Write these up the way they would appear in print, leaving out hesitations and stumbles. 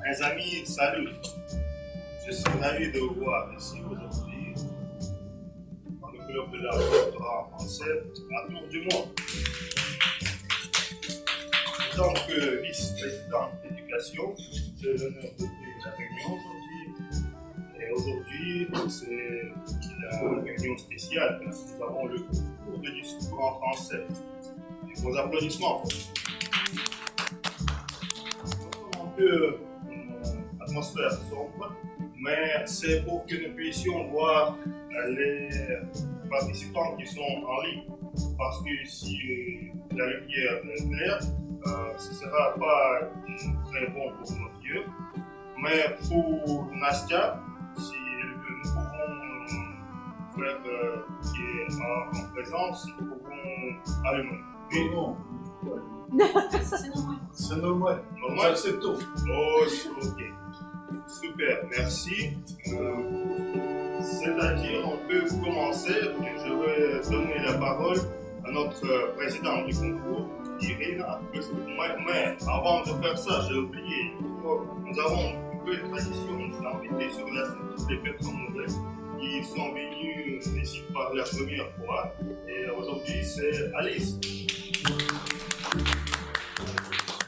Mes amis, salut. Je suis ravi de vous voir ici aujourd'hui dans le club de la doctorat français à tour du monde. En tant que vice-président d'éducation, j'ai l'honneur d'ouvrir la réunion aujourd'hui. Et aujourd'hui, c'est la réunion spéciale parce que nous avons le cours de discours en français. Et vos applaudissements. Un peu atmosphère sombre, mais c'est pour que nous puissions voir les participants qui sont en ligne. Parce que si la lumière est claire, ce ne sera pas très bon pour nos yeux. Mais pour Nastia, si nous pouvons faire qui est en présence, nous pouvons allumer. Oui. Non. C'est normal. C'est normal. Normal? C'est tout. Oh, ok. Super, merci. C'est-à-dire, on peut commencer. Je vais donner la parole à notre présidente du concours, Irina. Mais avant de faire ça, j'ai oublié. Nous avons une belle tradition d'inviter sur la scène toutes les personnes nouvelles qui sont venues ici par la première fois. Et aujourd'hui, c'est Alice.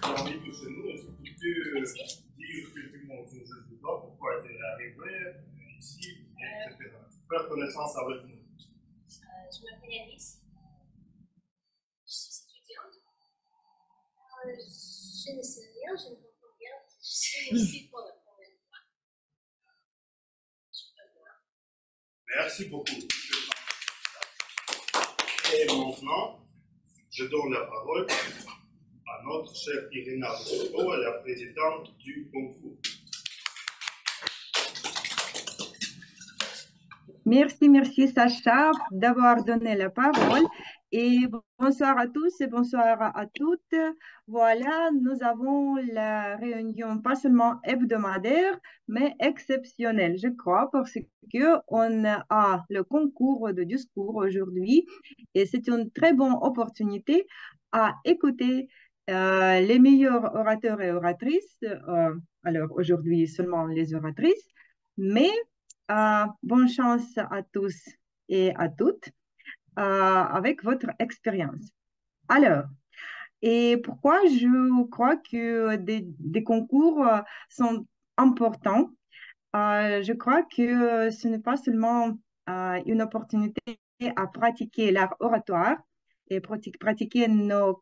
J'ai envie de chez nous. Est-ce que tu peux dire quelques mots de toi, pourquoi tu es arrivé ici, etc. Faire connaissance avec nous. Je m'appelle Alice. Je suis étudiante. Je ne sais rien, je ne comprends rien. Je suis ici pour la première fois. Je peux voir. Merci beaucoup. Et maintenant, je donne la parole à notre chère Irina Bosco, la présidente du concours. Merci Sacha d'avoir donné la parole et bonsoir à tous et bonsoir à toutes. Voilà, nous avons la réunion pas seulement hebdomadaire, mais exceptionnelle, je crois, parce qu'on a le concours de discours aujourd'hui et c'est une très bonne opportunité à écouter les meilleurs orateurs et oratrices. Alors aujourd'hui seulement les oratrices, mais bonne chance à tous et à toutes avec votre expérience. Alors, et pourquoi je crois que des concours sont importants? Je crois que ce n'est pas seulement une opportunité à pratiquer l'art oratoire et pratiquer nos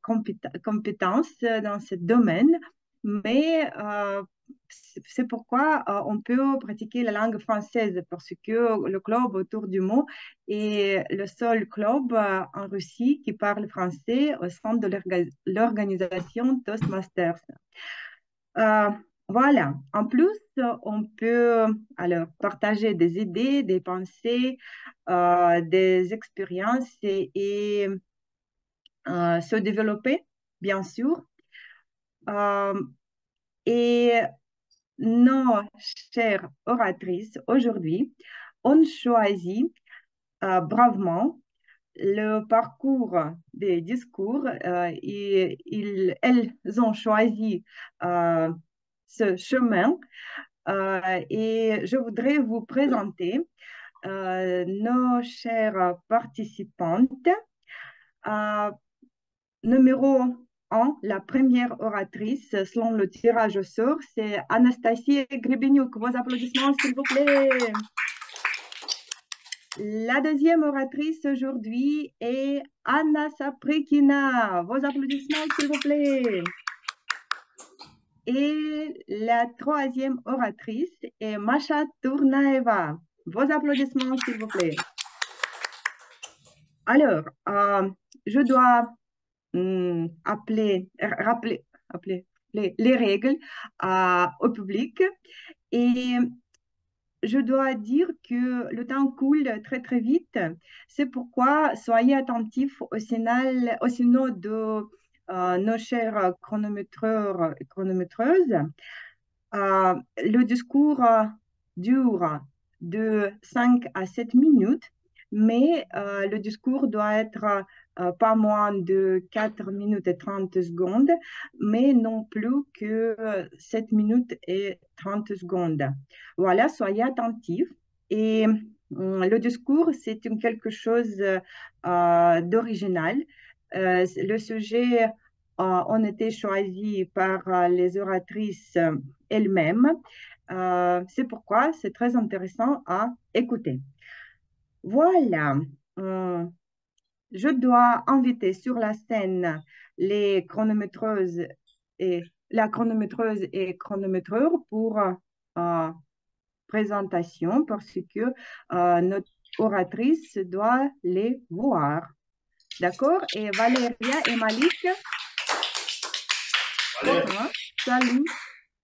compétences dans ce domaine, mais c'est pourquoi on peut pratiquer la langue française parce que le club autour du mot est le seul club en Russie qui parle français au sein de l'organisation Toastmasters. Voilà. En plus, on peut alors partager des idées, des pensées, des expériences et se développer, bien sûr. Et nos chères oratrices aujourd'hui ont choisi bravement le parcours des discours et elles ont choisi ce chemin et je voudrais vous présenter nos chères participantes. Numéro 1, la première oratrice selon le tirage au sort, c'est Anastasia Gribeniuk. Vos applaudissements, s'il vous plaît. La deuxième oratrice aujourd'hui est Anna Saprikina. Vos applaudissements, s'il vous plaît. Et la troisième oratrice est Masha Tournaeva. Vos applaudissements, s'il vous plaît. Alors, je dois rappeler les règles au public et je dois dire que le temps coule très très vite. C'est pourquoi soyez attentifs au signal de nos chers chronométreurs et chronométreuses. Le discours dure de 5 à 7 minutes, mais le discours doit être pas moins de 4 minutes et 30 secondes, mais non plus que 7 minutes et 30 secondes. Voilà, soyez attentifs. Et le discours, c'est quelque chose d'original. Le sujet a été choisi par les oratrices elles-mêmes. C'est pourquoi c'est très intéressant à écouter. Voilà. Je dois inviter sur la scène les chronométreuses et la chronométreuse et chronométreur pour présentation parce que notre oratrice doit les voir. D'accord? Et Valéria et Malik, bonsoir. Salut.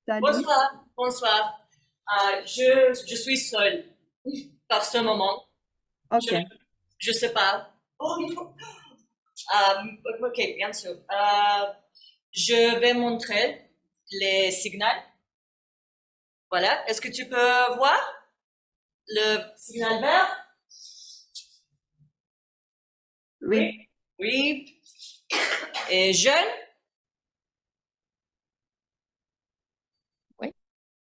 Salut. Bonsoir, bonsoir. Je suis seule par ce moment. OK. Je sais pas. Ok, bien sûr. Je vais montrer les signaux. Voilà. Est-ce que tu peux voir le signal vert? Oui. Oui. Et jaune?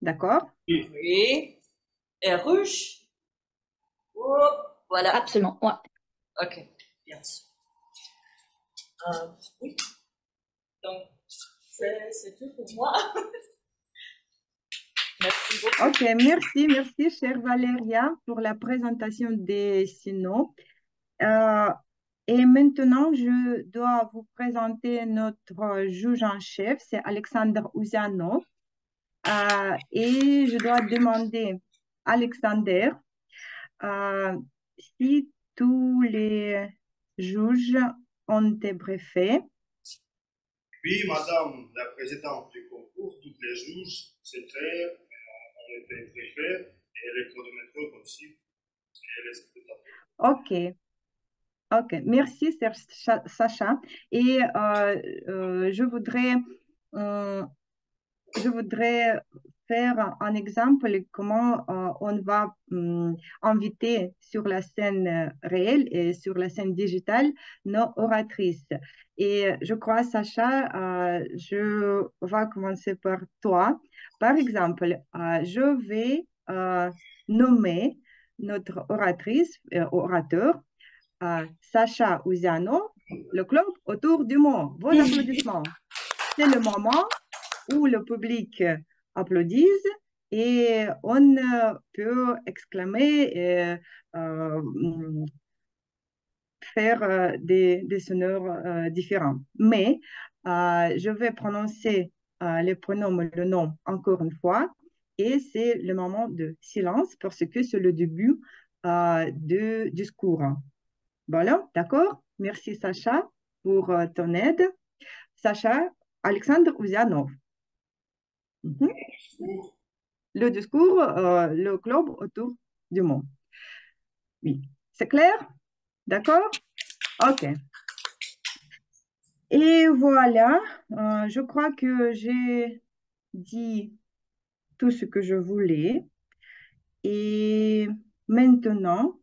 D'accord. Oui. Et rouge? Oh, voilà. Absolument, ouais. Ok, bien sûr. Oui. Donc, c'est tout pour moi. Merci beaucoup. OK, merci, chère Valéria, pour la présentation des signaux. Et maintenant, je dois vous présenter notre juge en chef, c'est Alexandre Ouzanov. Et je dois demander, Alexander, si tous les juges ont été briefés. Oui, madame la présidente du concours, toutes les juges, c'est clair, on était briefés, et les chronométreurs aussi, et les spectateurs. OK, merci Sacha. Et je voudrais faire un exemple comment on va inviter sur la scène réelle et sur la scène digitale nos oratrices. Et je crois, Sacha, je vais commencer par toi. Par exemple, je vais nommer notre oratrice, orateur, Sacha Ouziano, le club autour du monde. Vos applaudissements. C'est le moment où le public applaudit et on peut exclamer et faire des sonores différents. Mais je vais prononcer les pronoms, le nom encore une fois et c'est le moment de silence parce que c'est le début du discours. Voilà, d'accord? Merci Sacha pour ton aide. Sacha, Alexandre Ouzanov. Le discours, le globe autour du monde. Oui, c'est clair? D'accord? OK. Et voilà, je crois que j'ai dit tout ce que je voulais. Et maintenant,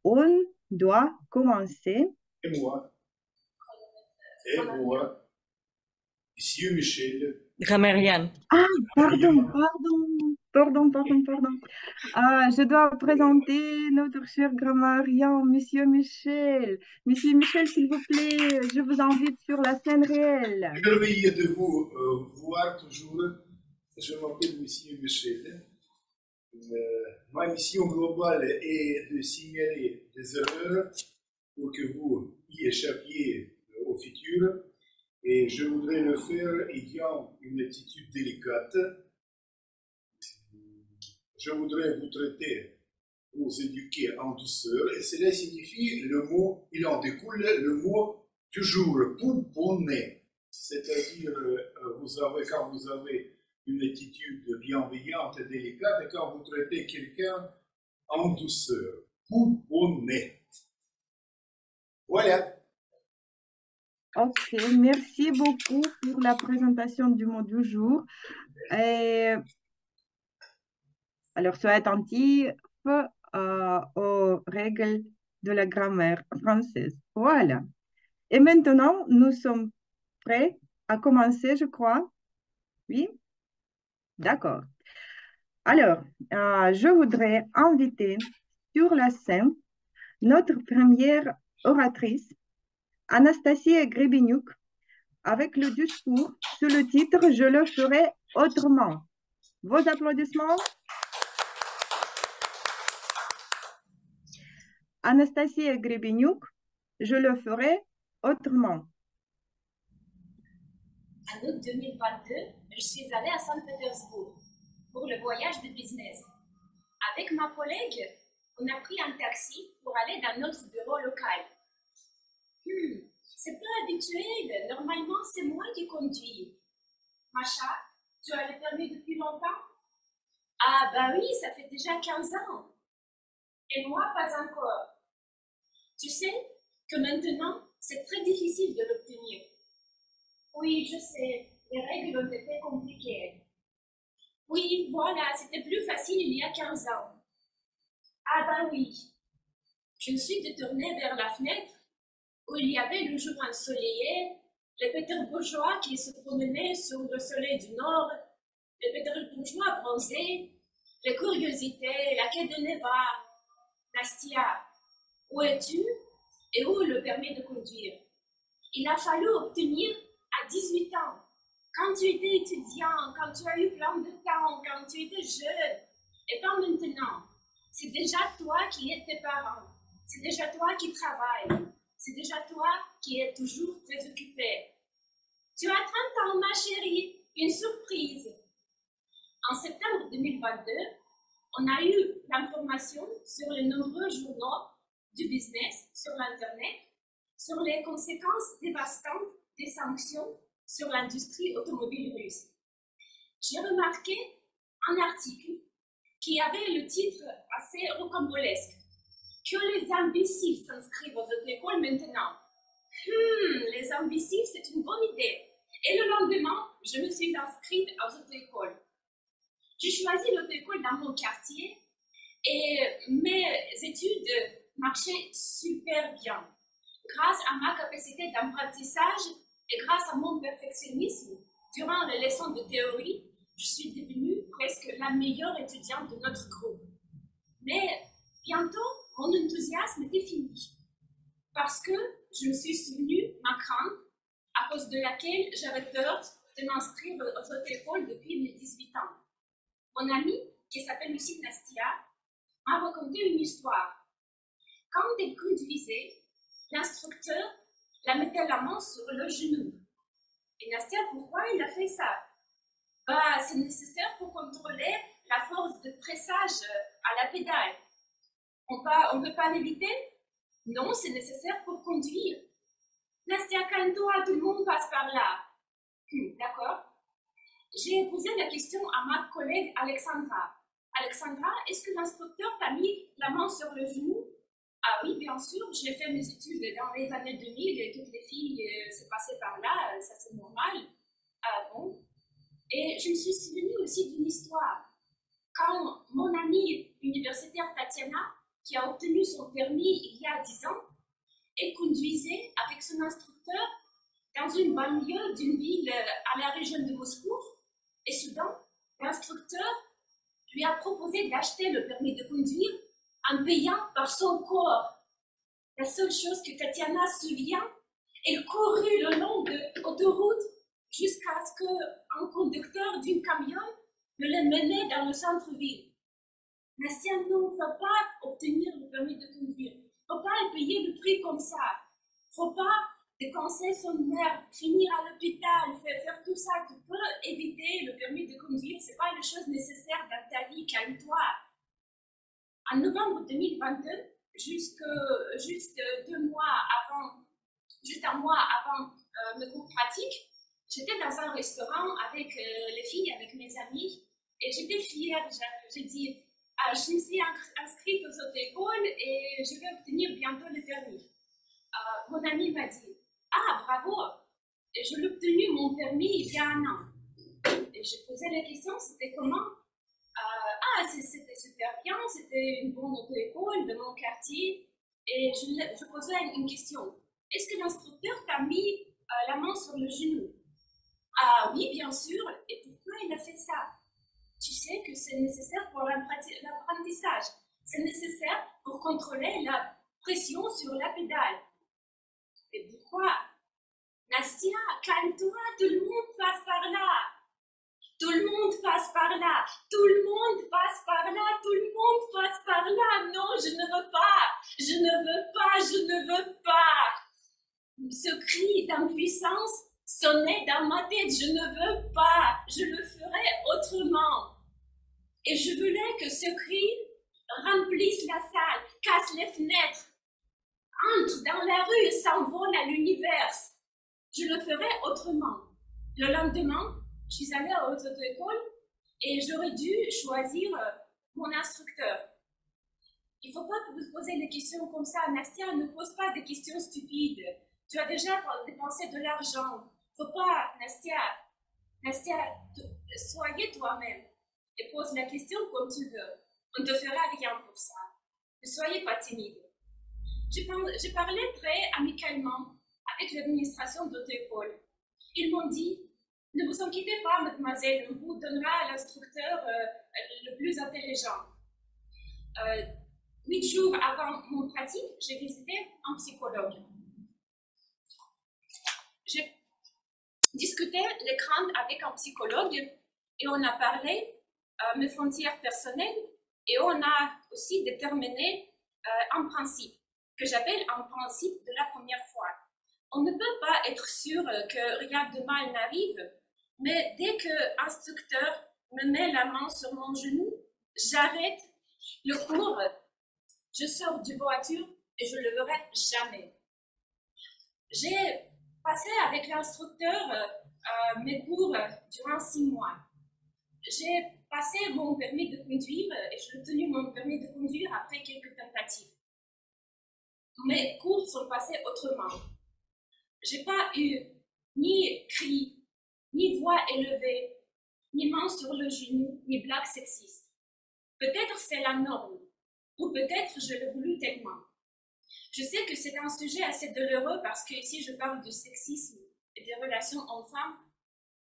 on doit commencer. Et moi, Monsieur Michel. Grammairienne. Ah, pardon. Je dois présenter notre cher grammairien, Monsieur Michel. Monsieur Michel, s'il vous plaît, je vous invite sur la scène réelle. Merveilleux de vous voir toujours. Je m'appelle Monsieur Michel. Ma mission globale est de signaler des erreurs pour que vous y échappiez au futur. Et je voudrais le faire ayant une attitude délicate. Je voudrais vous traiter, vous éduquer en douceur. Et cela signifie le mot, il en découle le mot du jour, pouponner. C'est-à-dire, quand vous avez une attitude bienveillante et délicate, et quand vous traitez quelqu'un en douceur, pouponner. Voilà. OK, merci beaucoup pour la présentation du mot du jour. Alors, soyez attentifs aux règles de la grammaire française. Voilà. Et maintenant, nous sommes prêts à commencer, je crois. Oui, d'accord. Alors, je voudrais inviter sur la scène notre première oratrice, Anastasia Grebeniuk, avec le discours sous le titre Je le ferai autrement. Vos applaudissements. Anastasia Grebeniuk, Je le ferai autrement. En août 2022, je suis allée à Saint-Pétersbourg pour le voyage de business. Avec ma collègue, on a pris un taxi pour aller dans notre bureau local. C'est pas habituel, normalement c'est moi qui conduis. Macha, tu as le permis depuis longtemps? Ah bah oui, ça fait déjà 15 ans. Et moi, pas encore. Tu sais que maintenant, c'est très difficile de l'obtenir. Oui, je sais, les règles ont été compliquées. Oui, voilà, c'était plus facile il y a 15 ans. Ah bah oui. Je me suis détournée vers la fenêtre où il y avait le jour ensoleillé, les Pétersbourgeois qui se promenaient sur le soleil du nord, les Pétersbourgeois bronzés, les curiosités, la quai de Neva. Nastia, où es-tu et où le permis de conduire? Il a fallu obtenir à 18 ans, quand tu étais étudiant, quand tu as eu plein de temps, quand tu étais jeune, et pas maintenant. C'est déjà toi qui es tes parents, c'est déjà toi qui travailles, c'est déjà toi qui es toujours très occupé. Tu as 30 ans, ma chérie, une surprise. En septembre 2022, on a eu l'information sur les nombreux journaux du business sur l'Internet sur les conséquences dévastantes des sanctions sur l'industrie automobile russe. J'ai remarqué un article qui avait le titre assez rocambolesque. Que les imbéciles s'inscrivent aux auto-écoles maintenant. Les imbéciles, c'est une bonne idée. Et le lendemain, je me suis inscrite aux auto-écoles. J'ai choisi l'auto-école dans mon quartier et mes études marchaient super bien. Grâce à ma capacité d'apprentissage et grâce à mon perfectionnisme, durant les leçons de théorie, je suis devenue presque la meilleure étudiante de notre groupe. Mais bientôt, mon enthousiasme était fini parce que je me suis souvenu ma crainte à cause de laquelle j'avais peur de m'inscrire aux auto-écoles depuis mes 18 ans. Mon amie, qui s'appelle Lucie Nastia, m'a raconté une histoire. Quand elle conduisait, l'instructeur la mettait la main sur le genou. Et Nastia, pourquoi il a fait ça? Bah, c'est nécessaire pour contrôler la force de pressage à la pédale. On ne peut pas l'éviter? Non, c'est nécessaire pour conduire. Nastia, calme-toi, tout le monde passe par là. D'accord. J'ai posé la question à ma collègue Alexandra. Alexandra, est-ce que l'instructeur t'a mis la main sur le genou? Ah oui, bien sûr, j'ai fait mes études dans les années 2000 et toutes les filles se passaient par là, ça c'est normal. Ah bon? Et je me suis souvenue aussi d'une histoire. Quand mon amie universitaire Tatiana, qui a obtenu son permis il y a 10 ans, elle conduisait avec son instructeur dans une banlieue d'une ville à la région de Moscou. Et soudain, l'instructeur lui a proposé d'acheter le permis de conduire en payant par son corps. La seule chose que Tatiana se souvient, elle courut le long de l'autoroute jusqu'à ce qu'un conducteur d'un camion me le menait dans le centre-ville. Nastia, non, ne faut pas obtenir le permis de conduire. Il ne faut pas payer le prix comme ça. Il ne faut pas dépenser son nerf, finir à l'hôpital, faire tout ça. Tu peux éviter le permis de conduire. Ce n'est pas une chose nécessaire dans ta vie. Calme-toi. En novembre 2022, juste un mois avant mes cours pratiques, j'étais dans un restaurant avec les filles, avec mes amis, et j'étais fière. J'ai dit, je me suis inscrite aux auto-écoles et je vais obtenir bientôt le permis. Mon ami m'a dit, ah, bravo, et je l'ai obtenu mon permis il y a 1 an. Et je posais la question, c'était comment? C'était super bien, c'était une bonne auto-école de mon quartier. Et je posais une question. Est-ce que l'instructeur t'a mis la main sur le genou? Ah oui, bien sûr. Et pourquoi il a fait ça? Tu sais que c'est nécessaire pour l'apprentissage. C'est nécessaire pour contrôler la pression sur la pédale. Et pourquoi? Nastia, calme-toi, tout le monde passe par là. Tout le monde passe par là. Tout le monde passe par là. Tout le monde passe par là. Non, je ne veux pas. Je ne veux pas. Je ne veux pas. Ce cri d'impuissance sonnait dans ma tête. Je ne veux pas. Je le ferai autrement. Et je voulais que ce cri remplisse la salle, casse les fenêtres, entre dans la rue et s'envole à l'univers. Je le ferai autrement. Le lendemain, je suis allée à l'auto-école et j'aurais dû choisir mon instructeur. Il ne faut pas vous poser des questions comme ça. Nastia, ne pose pas des questions stupides. Tu as déjà dépensé de l'argent. Il ne faut pas, Nastia. Nastia, soyez toi-même et pose la question comme tu veux. On ne te fera rien pour ça. Ne soyez pas timide. J'ai parlé très amicalement avec l'administration d'auto-école. Ils m'ont dit, ne vous inquiétez pas, mademoiselle, on vous donnera l'instructeur le plus intelligent. 8 jours avant mon pratique, j'ai visité un psychologue. J'ai discuté les craintes avec un psychologue et on a parlé mes frontières personnelles et on a aussi déterminé un principe que j'appelle un principe de la première fois. On ne peut pas être sûr que rien de mal n'arrive, mais dès que l'instructeur me met la main sur mon genou, j'arrête le cours, je sors du voiture et je ne le verrai jamais. J'ai passé avec l'instructeur mes cours durant 6 mois. J'ai passé mon permis de conduire et j'ai obtenu mon permis de conduire après quelques tentatives. Mes cours sont passés autrement. Je n'ai pas eu ni cri, ni voix élevée, ni main sur le genou, ni blague sexiste. Peut-être c'est la norme, ou peut-être je l'ai voulu tellement. Je sais que c'est un sujet assez douloureux parce que ici je parle du sexisme et des relations hommes-femmes,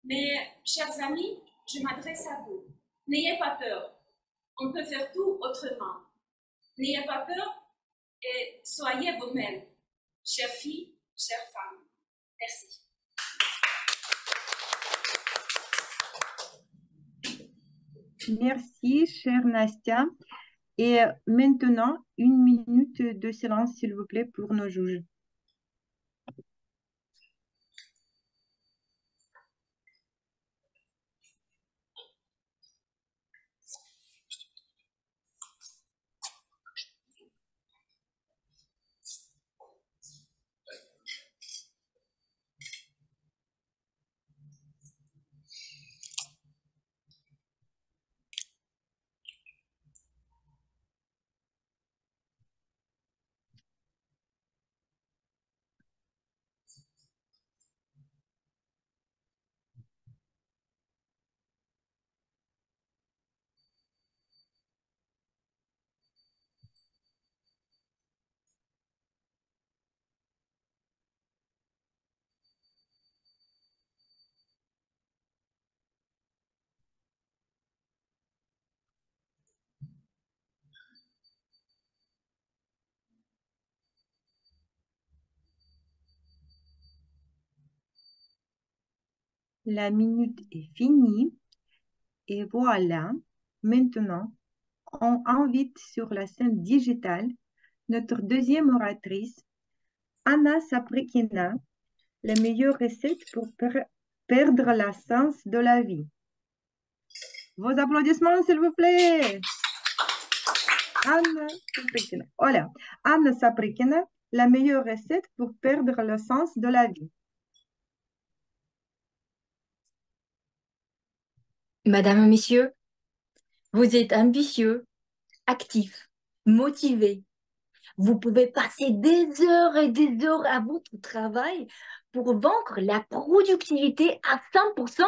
mais chers amis, je m'adresse à vous. N'ayez pas peur, on peut faire tout autrement. N'ayez pas peur et soyez vous-même, chères filles, chères femmes. Merci. Merci, chère Nastia. Et maintenant, 1 minute de silence, s'il vous plaît, pour nos juges. La minute est finie. Et voilà, maintenant, on invite sur la scène digitale notre deuxième oratrice, Anna Saprikina, la meilleure recette pour perdre la sens de la vie. Vos applaudissements, s'il vous plaît. Anna Saprikina. Voilà, Anna Saprikina, la meilleure recette pour perdre le sens de la vie. Madame, Messieurs, vous êtes ambitieux, actifs, motivés. Vous pouvez passer des heures et des heures à votre travail pour vaincre la productivité à 100%.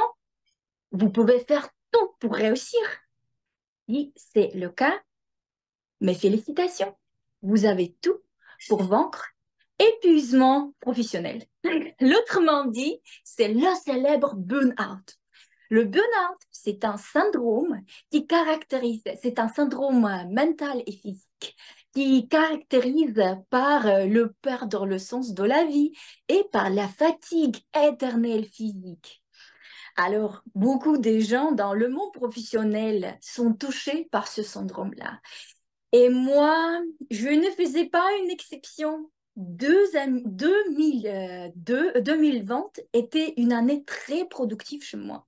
Vous pouvez faire tout pour réussir. Si c'est le cas, mes félicitations. Vous avez tout pour vaincre épuisement professionnel. L'autrement dit, c'est le célèbre burn-out. Le burn-out, c'est un syndrome qui caractérise, c'est un syndrome mental et physique qui caractérise par le perdre le sens de la vie et par la fatigue éternelle physique. Alors, beaucoup de gens dans le monde professionnel sont touchés par ce syndrome-là. Et moi, je ne faisais pas une exception. 2020 était une année très productive chez moi.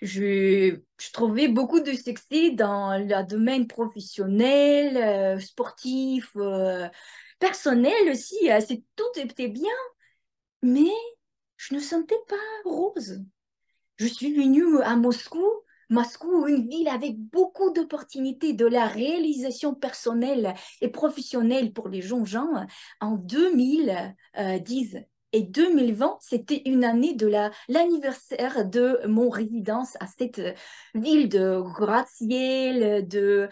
Je trouvais beaucoup de succès dans le domaine professionnel, sportif, personnel aussi. Tout était bien, mais je ne sentais pas rose. Je suis venue à Moscou, Moscou, une ville avec beaucoup d'opportunités de la réalisation personnelle et professionnelle pour les jeunes gens en 2010. Et 2020, c'était une année de l'anniversaire de mon résidence à cette ville de gratte-ciel, de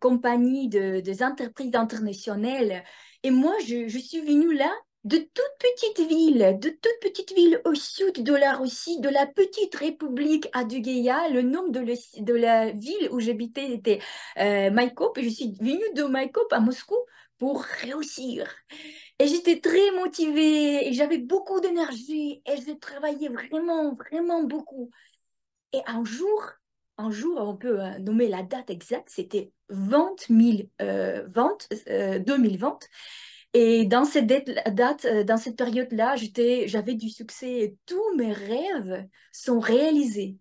compagnie, des entreprises internationales. Et moi, je suis venue là de toute petite ville au sud de la Russie, de la petite république Adygea. Le nom de la ville où j'habitais était Maïkop, et je suis venue de Maïkop à Moscou pour réussir. Et j'étais très motivée, et j'avais beaucoup d'énergie, et je travaillais vraiment, vraiment beaucoup. Et un jour, on peut nommer la date exacte, c'était 2020. Et dans cette dans cette période-là, j'avais du succès et tous mes rêves sont réalisés.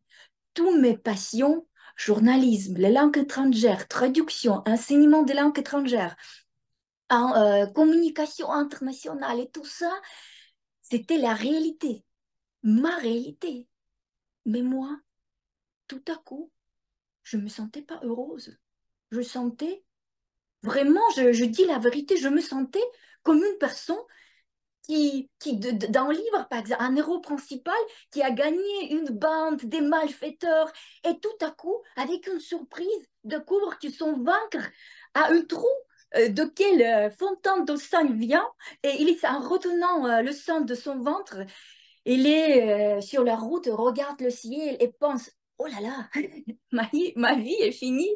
Toutes mes passions, journalisme, les langues étrangères, traduction, enseignement des langues étrangères, communication internationale et tout ça, c'était la réalité, ma réalité. Mais moi, tout à coup, je ne me sentais pas heureuse. Je sentais, vraiment, je dis la vérité, je me sentais comme une personne dans le livre, par exemple, un héros principal qui a gagné une bande des malfaiteurs et tout à coup, avec une surprise, découvre que son vaincre a un trou de quelle fontaine de sang vient et en retenant le sang de son ventre, il est sur la route, regarde le ciel et pense, oh là là, ma vie est finie,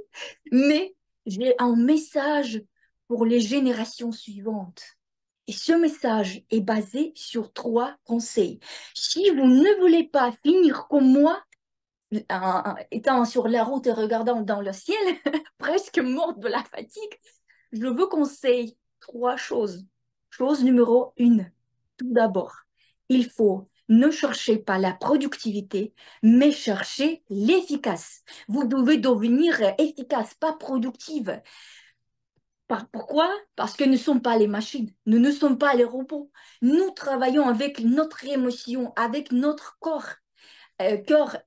mais j'ai un message pour les générations suivantes. Et ce message est basé sur 3 conseils. Si vous ne voulez pas finir comme moi, étant sur la route et regardant dans le ciel, presque morte de la fatigue, je vous conseille 3 choses. Chose numéro 1, tout d'abord, il faut ne chercher pas la productivité, mais chercher l'efficace. Vous devez devenir efficace, pas productive. Pourquoi? Parce que nous ne sommes pas les machines, nous ne sommes pas les robots. Nous travaillons avec notre émotion, avec notre corps.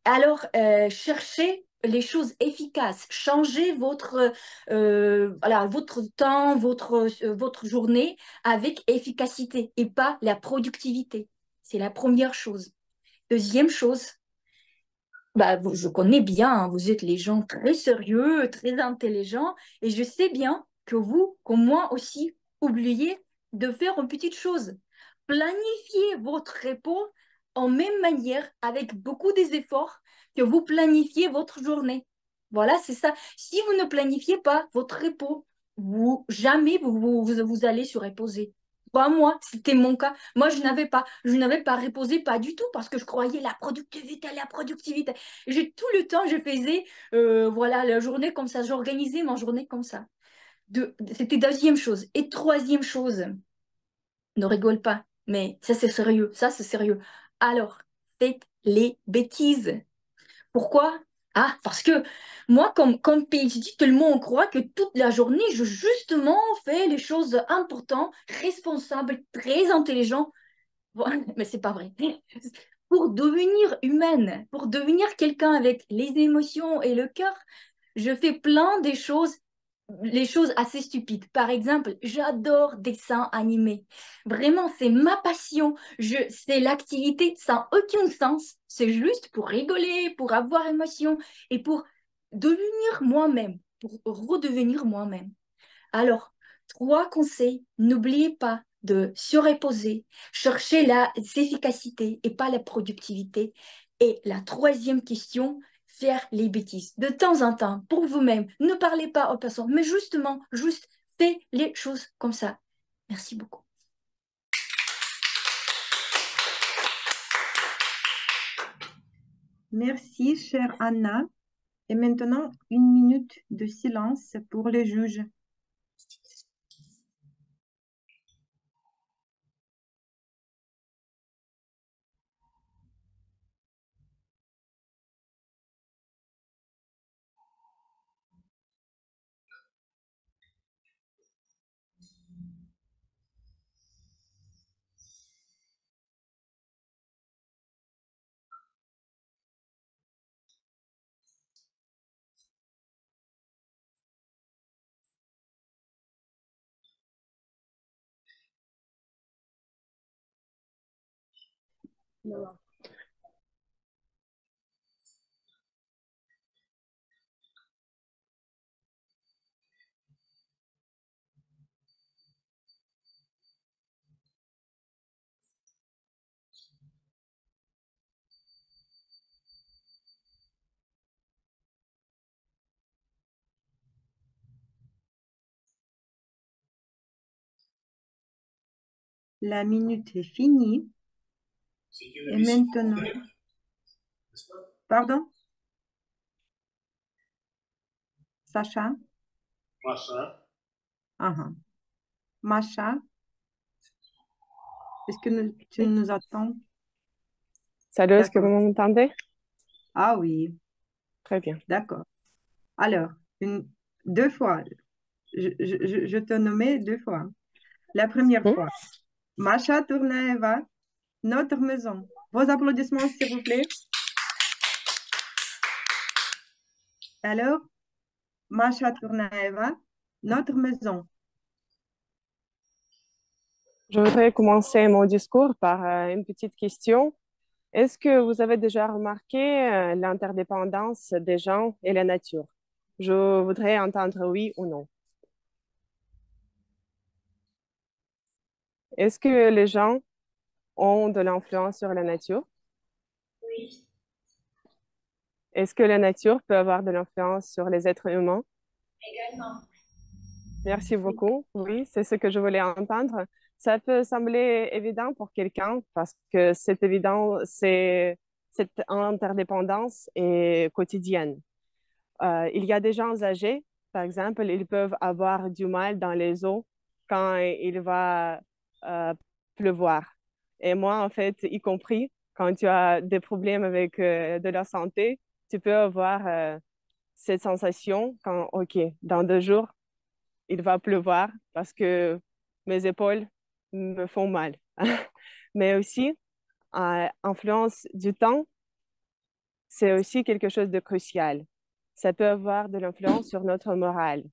Alors, cherchez les choses efficaces. Changez votre temps, votre journée avec efficacité et pas la productivité. C'est la première chose. Deuxième chose, je connais bien, hein, vous êtes les gens très sérieux, très intelligents, et je sais bien que vous, comme moi aussi, oubliez de faire une petite chose. Planifiez votre repos en même manière, avec beaucoup des efforts, que vous planifiez votre journée. Voilà, c'est ça. Si vous ne planifiez pas votre repos, jamais vous allez se reposer. Moi, c'était mon cas. Moi, je n'avais pas reposé, pas du tout, parce que je croyais la productivité, la productivité. J'ai tout le temps, je faisais, voilà, la journée comme ça, j'organisais ma journée comme ça. C'était deuxième chose. Et troisième chose, ne rigole pas, mais ça c'est sérieux, ça c'est sérieux. Alors, faites les bêtises. Pourquoi? Ah, parce que moi, comme PhD, tout le monde croit que toute la journée, je justement fais les choses importantes, responsables, très intelligentes. Bon, mais c'est pas vrai. Pour devenir humaine, pour devenir quelqu'un avec les émotions et le cœur, je fais plein des choses, les choses assez stupides. Par exemple, j'adore dessins animés. Vraiment, c'est ma passion. C'est l'activité sans aucun sens. C'est juste pour rigoler, pour avoir émotion et pour devenir moi-même, pour redevenir moi-même. Alors, 3 conseils. N'oubliez pas de se reposer, chercher la efficacité et pas la productivité. Et la troisième question, faire les bêtises. De temps en temps, pour vous-même, ne parlez pas aux personnes, mais justement, juste faites les choses comme ça. Merci beaucoup. Merci, chère Anna. Et maintenant, 1 minute de silence pour les juges. La minute est finie. Et maintenant, pardon, Sacha? Machin. Macha, est-ce que tu nous attends? Salut, est-ce que vous D'accord. m'entendez? Ah oui, Très bien. d'accord. Alors, deux fois, je te nommais 2 fois. La première fois, Macha Tournaeva, notre maison. Vos applaudissements, s'il vous plaît. Alors, Macha Tournaeva, notre maison. Je voudrais commencer mon discours par une petite question. Est-ce que vous avez déjà remarqué l'interdépendance des gens et la nature? Je voudrais entendre oui ou non. Est-ce que les gens ont de l'influence sur la nature? Oui. Est-ce que la nature peut avoir de l'influence sur les êtres humains? Également. Merci beaucoup. Oui, c'est ce que je voulais entendre. Ça peut sembler évident pour quelqu'un parce que c'est évident, cette interdépendance est quotidienne. Il y a des gens âgés, par exemple, ils peuvent avoir du mal dans les eaux quand il va euh, pleuvoir. Et moi, en fait, y compris, quand tu as des problèmes avec de la santé, tu peux avoir cette sensation quand, OK, dans 2 jours, il va pleuvoir parce que mes épaules me font mal. Mais aussi, influence du temps, c'est aussi quelque chose de crucial. Ça peut avoir de l'influence sur notre morale.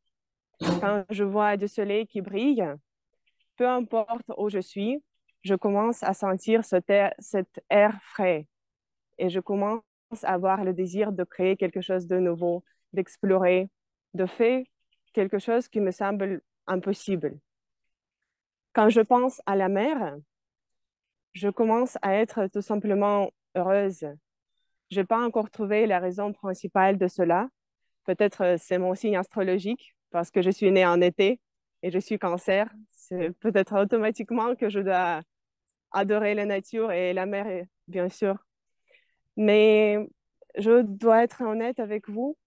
Quand je vois du soleil qui brille, peu importe où je suis, je commence à sentir cet air frais et je commence à avoir le désir de créer quelque chose de nouveau, d'explorer, de faire quelque chose qui me semble impossible. Quand je pense à la mer, je commence à être tout simplement heureuse. Je n'ai pas encore trouvé la raison principale de cela. Peut-être c'est mon signe astrologique parce que je suis née en été et je suis cancer. C'est peut-être automatiquement que je dois adorer la nature et la mer, bien sûr. Mais je dois être honnête avec vous.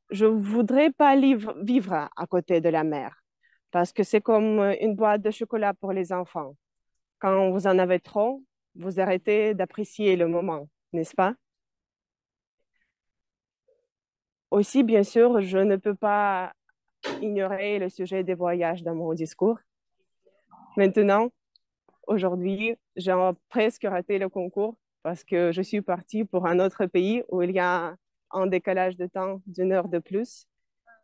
Je ne voudrais pas vivre à côté de la mer parce que c'est comme une boîte de chocolat pour les enfants. Quand vous en avez trop, vous arrêtez d'apprécier le moment, n'est-ce pas? Aussi, bien sûr, je ne peux pas ignorer le sujet des voyages dans mon discours. Maintenant, aujourd'hui, j'ai presque raté le concours parce que je suis partie pour un autre pays où il y a un décalage de temps d'1 heure de plus.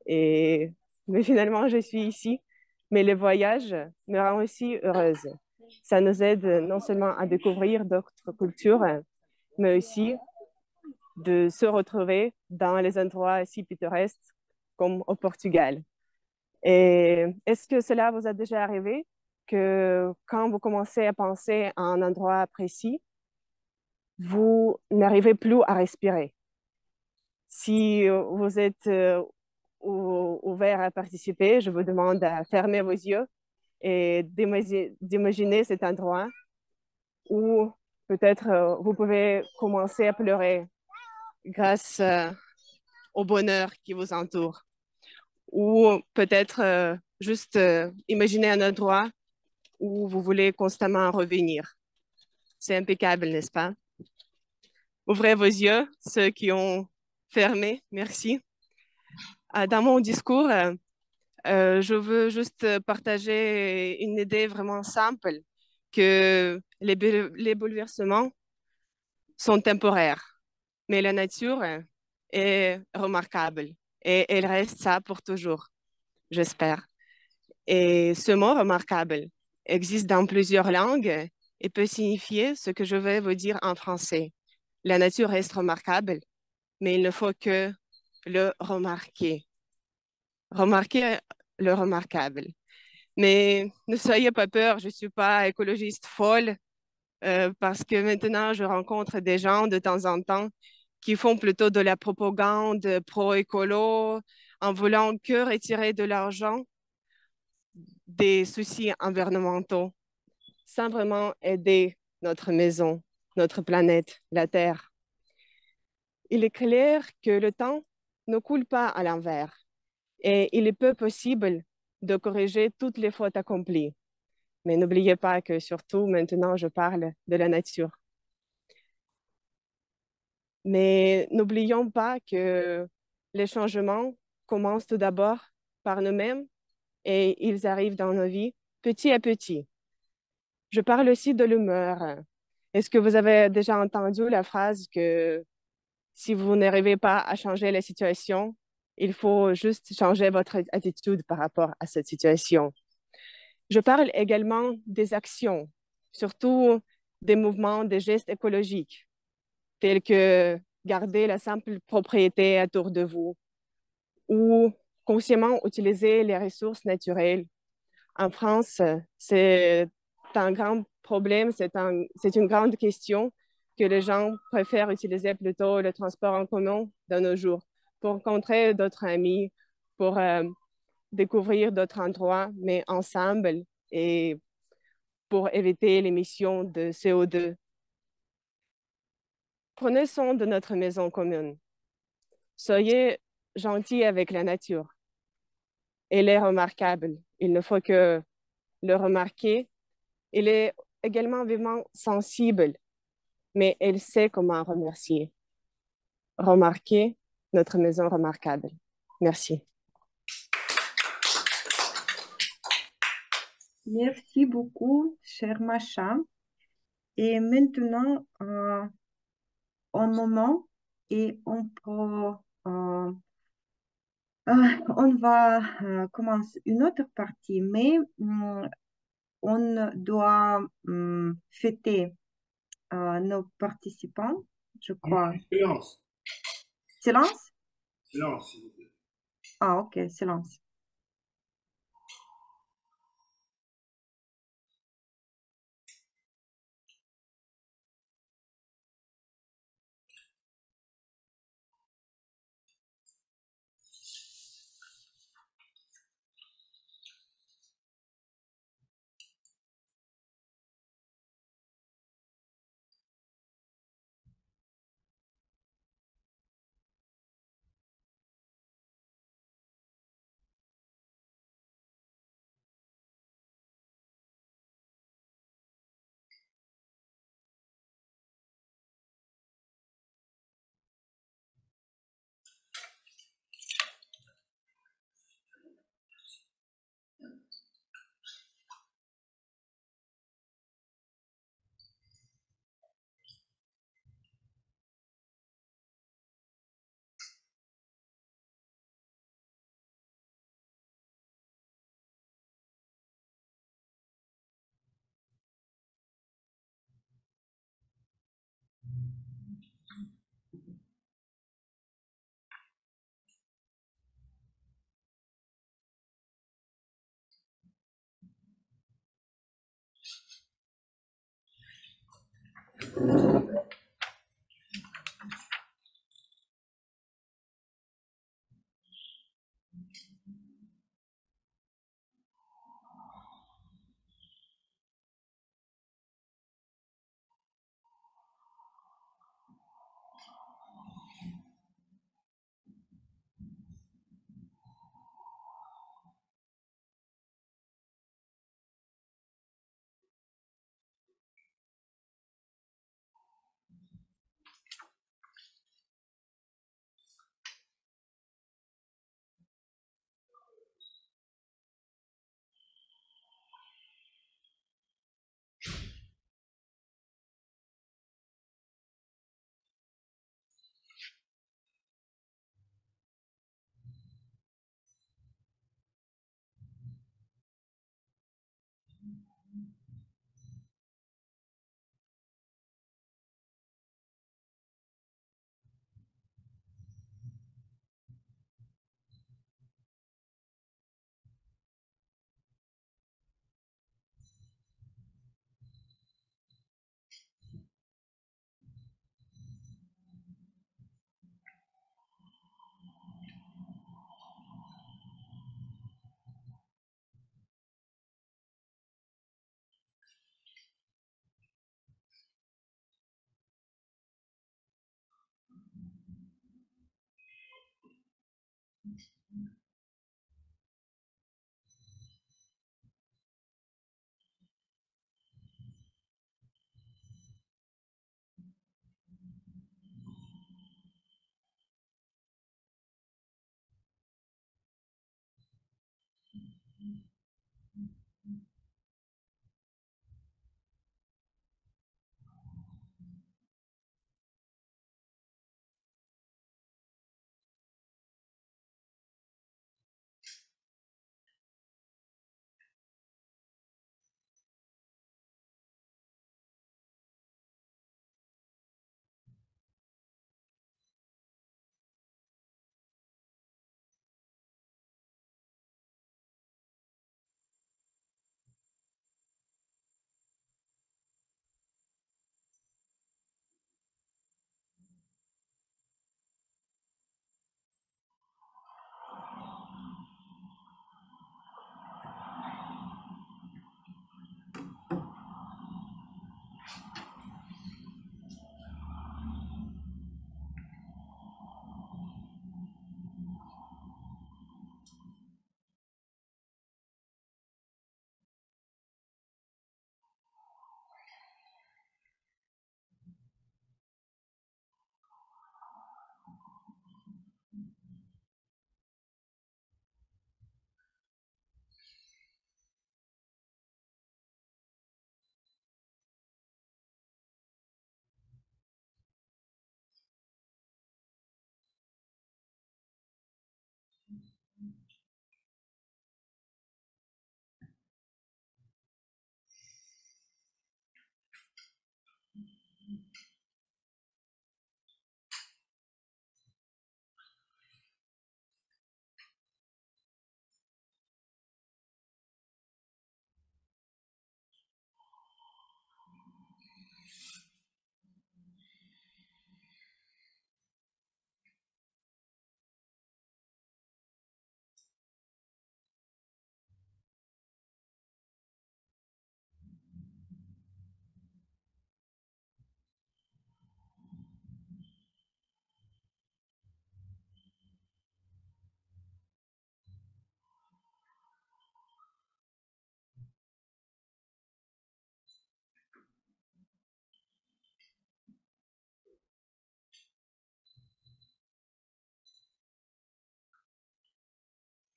Mais finalement, je suis ici. Mais les voyages me rendent aussi heureuse. Ça nous aide non seulement à découvrir d'autres cultures, mais aussi de se retrouver dans les endroits si pittoresques comme au Portugal. Et est-ce que cela vous a déjà arrivé que quand vous commencez à penser à un endroit précis, vous n'arrivez plus à respirer. Si vous êtes ouvert à participer, je vous demande à fermer vos yeux et d'imaginer cet endroit où peut-être vous pouvez commencer à pleurer grâce au bonheur qui vous entoure. Ou peut-être juste imaginer un endroit où vous voulez constamment revenir. C'est impeccable, n'est-ce pas? Ouvrez vos yeux, ceux qui ont fermé, merci. Dans mon discours, je veux juste partager une idée vraiment simple, que les bouleversements sont temporaires, mais la nature est remarquable et elle reste ça pour toujours, j'espère. Et ce mot remarquable existe dans plusieurs langues et peut signifier ce que je vais vous dire en français. La nature reste remarquable, mais il ne faut que le remarquer. Remarquer le remarquable. Mais ne soyez pas peur, je ne suis pas écologiste folle parce que maintenant, je rencontre des gens de temps en temps qui font plutôt de la propagande pro-écolo en voulant que retirer de l'argent des soucis environnementaux sans vraiment aider notre maison, notre planète, la Terre. Il est clair que le temps ne coule pas à l'envers et il est peu possible de corriger toutes les fautes accomplies. Mais n'oubliez pas que surtout maintenant, je parle de la nature. Mais n'oublions pas que les changements commencent tout d'abord par nous-mêmes et ils arrivent dans nos vies petit à petit. Je parle aussi de l'humeur. Est-ce que vous avez déjà entendu la phrase que si vous n'arrivez pas à changer la situation, il faut juste changer votre attitude par rapport à cette situation? Je parle également des actions, surtout des mouvements, des gestes écologiques, tels que garder la simple propriété autour de vous ou consciemment utiliser les ressources naturelles. En France, c'est un grand problème, c'est une grande question que les gens préfèrent utiliser plutôt le transport en commun de nos jours pour rencontrer d'autres amis, pour découvrir d'autres endroits, mais ensemble et pour éviter l'émission de CO2. Prenez soin de notre maison commune. Soyez gentils avec la nature. Elle est remarquable. Il ne faut que le remarquer. Elle est également vivement sensible, mais elle sait comment remercier. Remarquez notre maison remarquable. Merci. Merci beaucoup, cher Macha. Et maintenant, un moment et on va commencer une autre partie, mais on doit fêter nos participants, je crois. Silence. Silence? Silence, s'il vous plaît. Ah, ok, silence.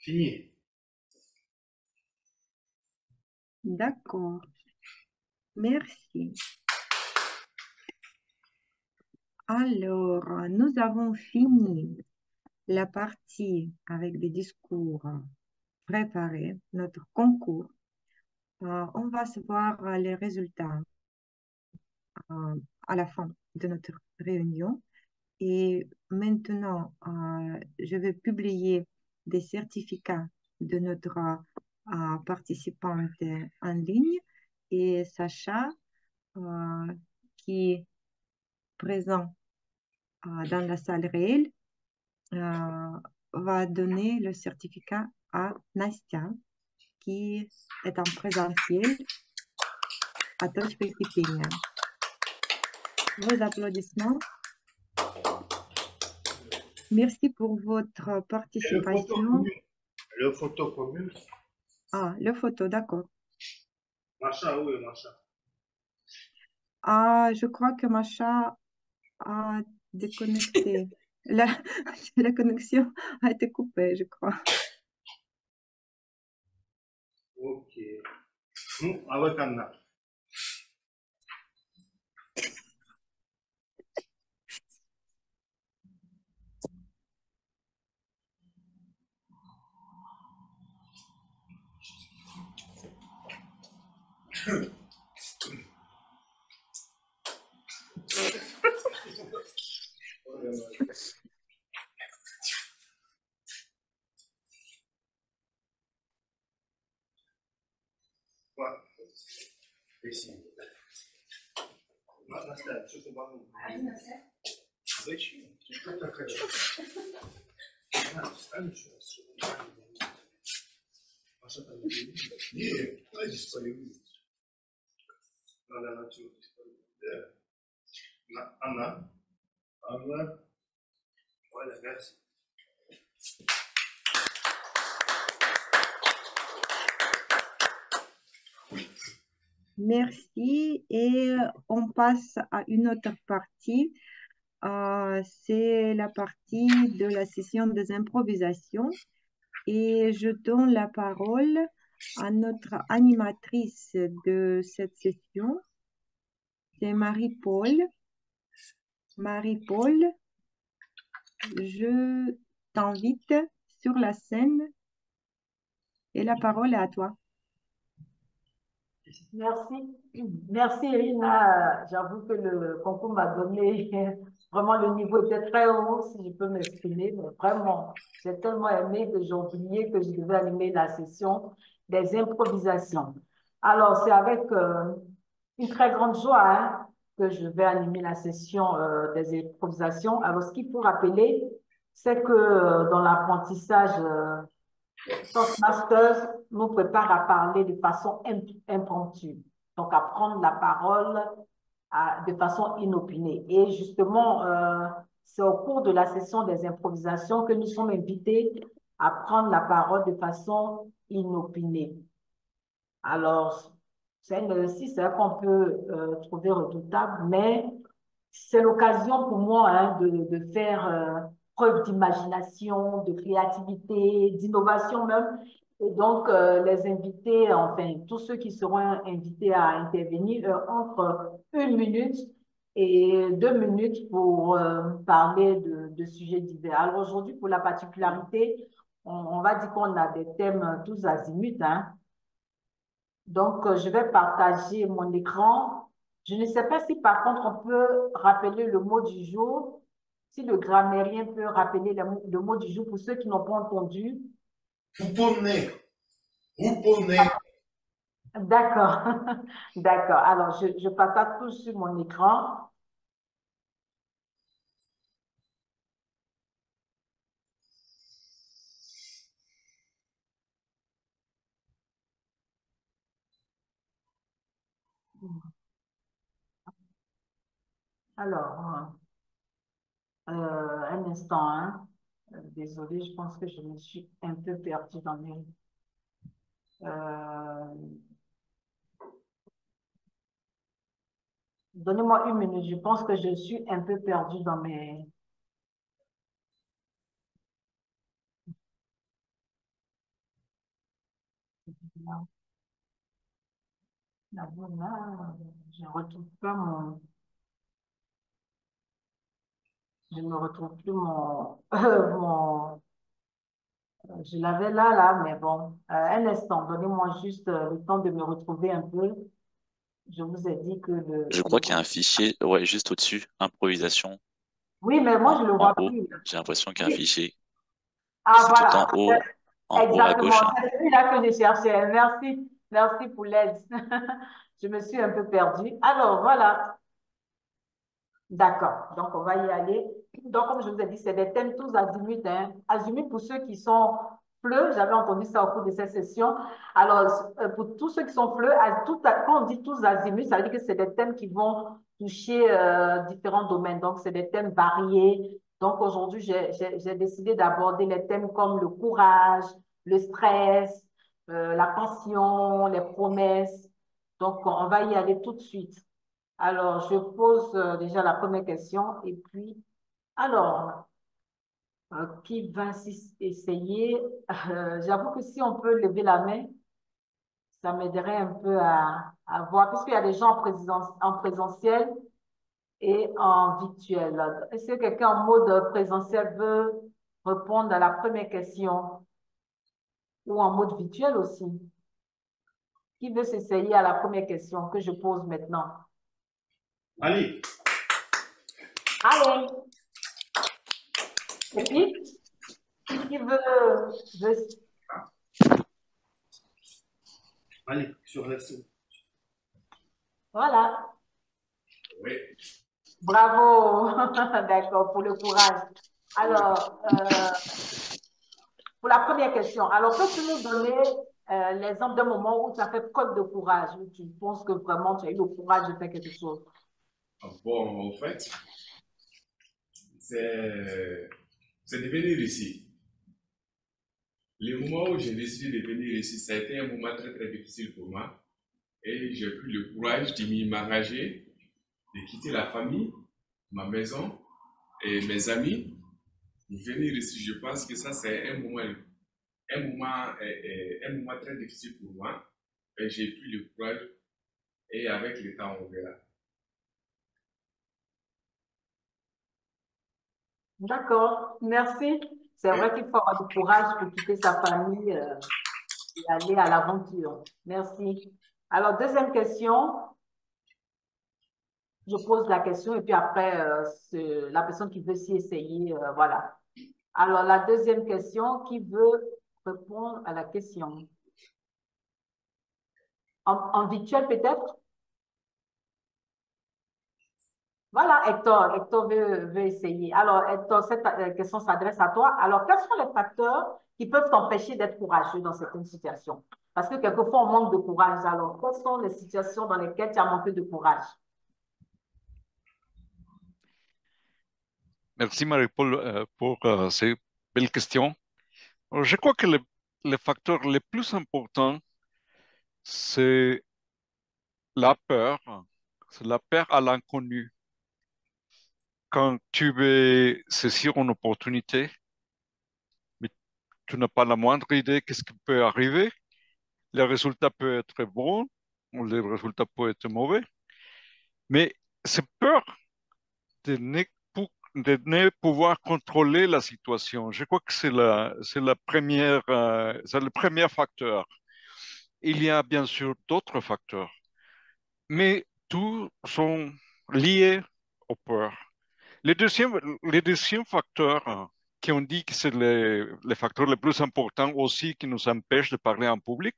Fini. D'accord. Merci. Alors, nous avons fini la partie avec des discours préparés, notre concours. On va se voir les résultats à la fin de notre réunion. Et maintenant, je vais publier des certificats de notre participante en ligne et Sacha, qui est présent dans la salle réelle, va donner le certificat à Nastia, qui est en présentiel à Touchwikipedia. Vos applaudissements. Merci pour votre Et participation. le photo commune. Ah, le photo, d'accord. Macha, où est Macha? Ah, je crois que Macha a déconnecté. La, la connexion a été coupée, je crois. Ok. Nous, avec Anna. Ouais. Ici. Nastia, что-то бану. Зачем? Что такое? Встань еще раз, чтобы Маша там не видит. Нет, куда здесь появилась? Надо начать. Да. Anna. Anna. Voilà, merci. Merci. Et on passe à une autre partie. C'est la partie de la session des improvisations. Et je donne la parole à notre animatrice de cette session. C'est Marie-Paul. Marie-Paul, je t'invite sur la scène et la parole est à toi. Merci. Merci, Irina. J'avoue que le concours m'a donné vraiment le niveau était très haut, si je peux m'exprimer, mais vraiment, j'ai tellement aimé que j'ai oublié que je devais animer la session des improvisations. Alors, c'est avec une très grande joie hein, que je vais animer la session des improvisations. Alors, ce qu'il faut rappeler, c'est que dans l'apprentissage Toastmasters nous prépare à parler de façon impromptue, donc à prendre la parole de façon inopinée. Et justement, c'est au cours de la session des improvisations que nous sommes invités à prendre la parole de façon inopinée. Alors, c'est un exercice qu'on peut trouver redoutable, mais c'est l'occasion pour moi hein, de faire preuve d'imagination, de créativité, d'innovation même. Et donc, les invités, enfin, tous ceux qui seront invités à intervenir entre 1 minute et 2 minutes pour parler de sujets divers. Alors aujourd'hui, pour la particularité, on va dire qu'on a des thèmes tous azimuts, hein. Donc, je vais partager mon écran. Je ne sais pas si par contre on peut rappeler le mot du jour, si le grammairien peut rappeler le mot du jour pour ceux qui n'ont pas entendu. Pouponner. Pouponner. D'accord, d'accord. Alors, je partage tout sur mon écran. Alors, un instant, hein. Désolée, je pense que je me suis un peu perdue dans mes... Donnez-moi 1 minute, je pense que je suis un peu perdue dans mes... Là, je ne retrouve pas mon... Je ne retrouve plus mon... Je l'avais là, mais bon. Un instant, donnez-moi juste le temps de me retrouver un peu. Je vous ai dit que Je crois qu'il y a un fichier, ouais, juste au-dessus, improvisation, Oui, mais moi, je ne le en vois haut. plus. J'ai l'impression qu'il y a un fichier. Ah, C'est tout voilà. en haut à Exactement. gauche, hein. C'est celui-là que je cherchais. Merci. Merci pour l'aide. Je me suis un peu perdue. Alors, voilà. D'accord. Donc, on va y aller. Donc, comme je vous ai dit, c'est des thèmes tous azimuts, hein. Azimuts pour ceux qui sont fleux, j'avais entendu ça au cours de cette session. Alors, pour tous ceux qui sont fleux, quand on dit tous azimuts, ça veut dire que c'est des thèmes qui vont toucher différents domaines. Donc, c'est des thèmes variés. Donc, aujourd'hui, j'ai décidé d'aborder les thèmes comme le courage, le stress, la passion, les promesses. Donc, on va y aller tout de suite. Alors, je pose déjà la première question et puis, alors, qui va essayer? J'avoue que si on peut lever la main, ça m'aiderait un peu à voir, puisqu'il y a des gens en présentiel et en virtuel. Est-ce que quelqu'un en mode présentiel veut répondre à la première question ou en mode virtuel aussi? Qui veut s'essayer à la première question que je pose maintenant? Allez. Allez! Et puis, qui veut... Allez, sur la scène. Voilà. Oui. Bravo. D'accord, pour le courage. Alors, pour la première question, alors peux-tu nous donner l'exemple d'un moment où tu as fait preuve de courage, où tu penses que vraiment tu as eu le courage de faire quelque chose? Bon, en fait, c'est de venir ici. Le moment où j'ai décidé de venir ici, ça a été un moment très très difficile pour moi. Et j'ai pris le courage de m'engager, de quitter la famille, ma maison et mes amis pour venir ici. Je pense que ça, c'est un moment très difficile pour moi. Et j'ai pris le courage et avec le temps, on verra. D'accord, merci. C'est vrai qu'il faut avoir du courage pour quitter sa famille et aller à l'aventure. Merci. Alors, deuxième question. Je pose la question et puis après, la personne qui veut s'y essayer, voilà. Alors, la deuxième question, qui veut répondre à la question? En virtuel peut-être? Voilà, Hector. Hector veut essayer. Alors, Hector, cette question s'adresse à toi. Alors, quels sont les facteurs qui peuvent t'empêcher d'être courageux dans certaines situations? Parce que quelquefois, on manque de courage. Alors, quelles sont les situations dans lesquelles tu as manqué de courage? Merci Marie-Paul pour ces belles questions. Alors, je crois que le facteur le plus important, c'est la peur. C'est la peur à l'inconnu. Quand tu veux saisir une opportunité, mais tu n'as pas la moindre idée qu'est-ce qui peut arriver, le résultat peut être bon ou le résultat peut être mauvais. Mais c'est peur de de ne pouvoir contrôler la situation. Je crois que c'est la première, c'est le premier facteur. Il y a bien sûr d'autres facteurs, mais tous sont liés aux peurs. Le deuxième facteur qui on dit que c'est le facteur le plus important aussi qui nous empêche de parler en public,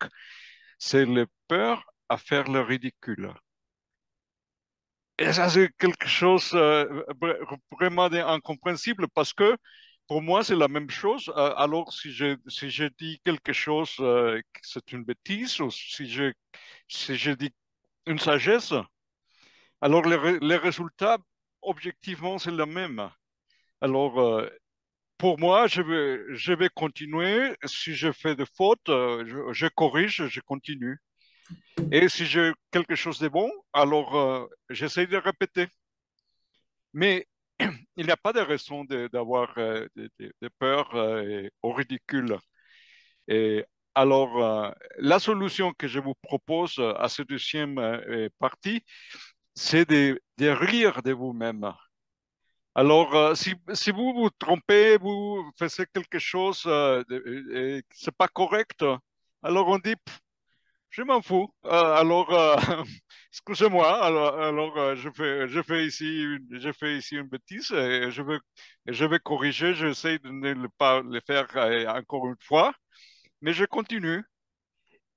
c'est la peur à faire le ridicule. Et ça, c'est quelque chose vraiment incompréhensible parce que pour moi, c'est la même chose. Alors, si je dis quelque chose que c'est une bêtise ou si je dis une sagesse, alors les résultats, objectivement, c'est le même. Alors, pour moi, je vais continuer. Si je fais des fautes, je corrige, je continue. Et si j'ai quelque chose de bon, alors j'essaie de répéter. Mais il n'y a pas de raison d'avoir de peur au ridicule. Et alors, la solution que je vous propose à cette deuxième partie, c'est de rire de vous-même. Alors, si vous vous trompez, vous faites quelque chose et que c'est pas correct, alors on dit, je m'en fous. Alors, excusez-moi. Alors je fais ici une bêtise et je vais corriger. J'essaie de ne pas le faire encore une fois, mais je continue.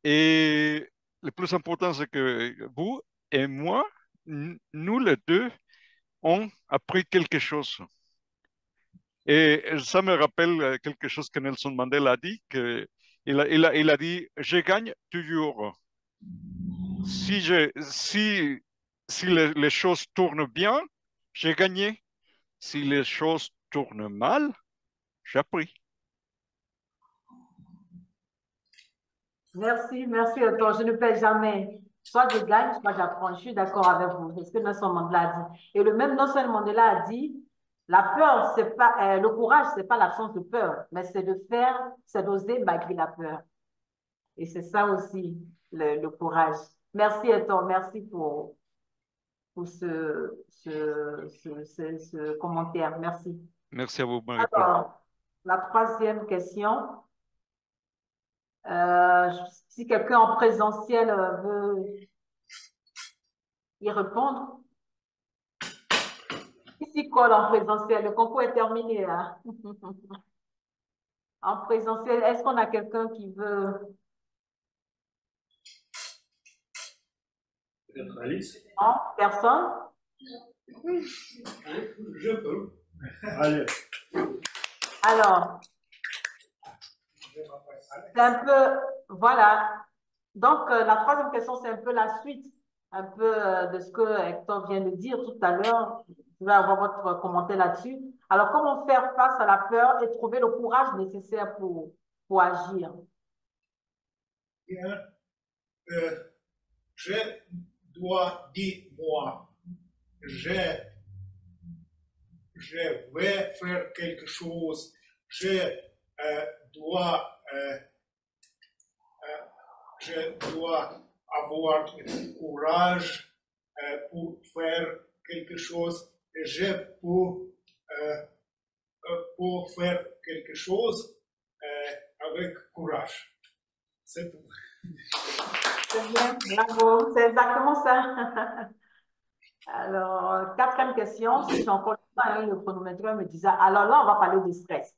Et le plus important, c'est que vous et moi, nous les deux, on appris quelque chose. Et ça me rappelle quelque chose que Nelson Mandela a dit, il a dit, je gagne toujours. Si les choses tournent bien, j'ai gagné. Si les choses tournent mal, j'ai appris. Merci, merci, Otto. Je ne perds jamais. Soit je gagne, soit j'apprends. Je suis d'accord avec vous. C'est ce que Nelson Mandela a dit. Et le même Nelson Mandela a dit, la peur, c'est pas, le courage, c'est pas l'absence de peur, mais c'est de faire, c'est d'oser malgré la peur. Et c'est ça aussi, le courage. Merci, Otto. Merci pour ce commentaire. Merci. Merci à vous, Marie-Paul. Alors, la troisième question. Si quelqu'un en présentiel veut y répondre, qui s'y colle en présentiel? Le concours est terminé, hein? En présentiel, est-ce qu'on a quelqu'un qui veut? Non, personne? Je peux. Allez. Alors, c'est un peu, voilà. Donc, la troisième question, c'est un peu la suite, un peu de ce que Hector vient de dire tout à l'heure. Je vais avoir votre commentaire là-dessus. Alors, comment faire face à la peur et trouver le courage nécessaire pour agir? Bien. Je dois dire moi, je vais faire quelque chose, dois, je dois avoir du courage pour faire quelque chose et je peux pour faire quelque chose avec courage. C'est tout. C'est bien, bravo, c'est exactement ça. Alors, quatrième question, si j'ai encore le temps, hein, le chronométreur me disait, alors là, on va parler de stress.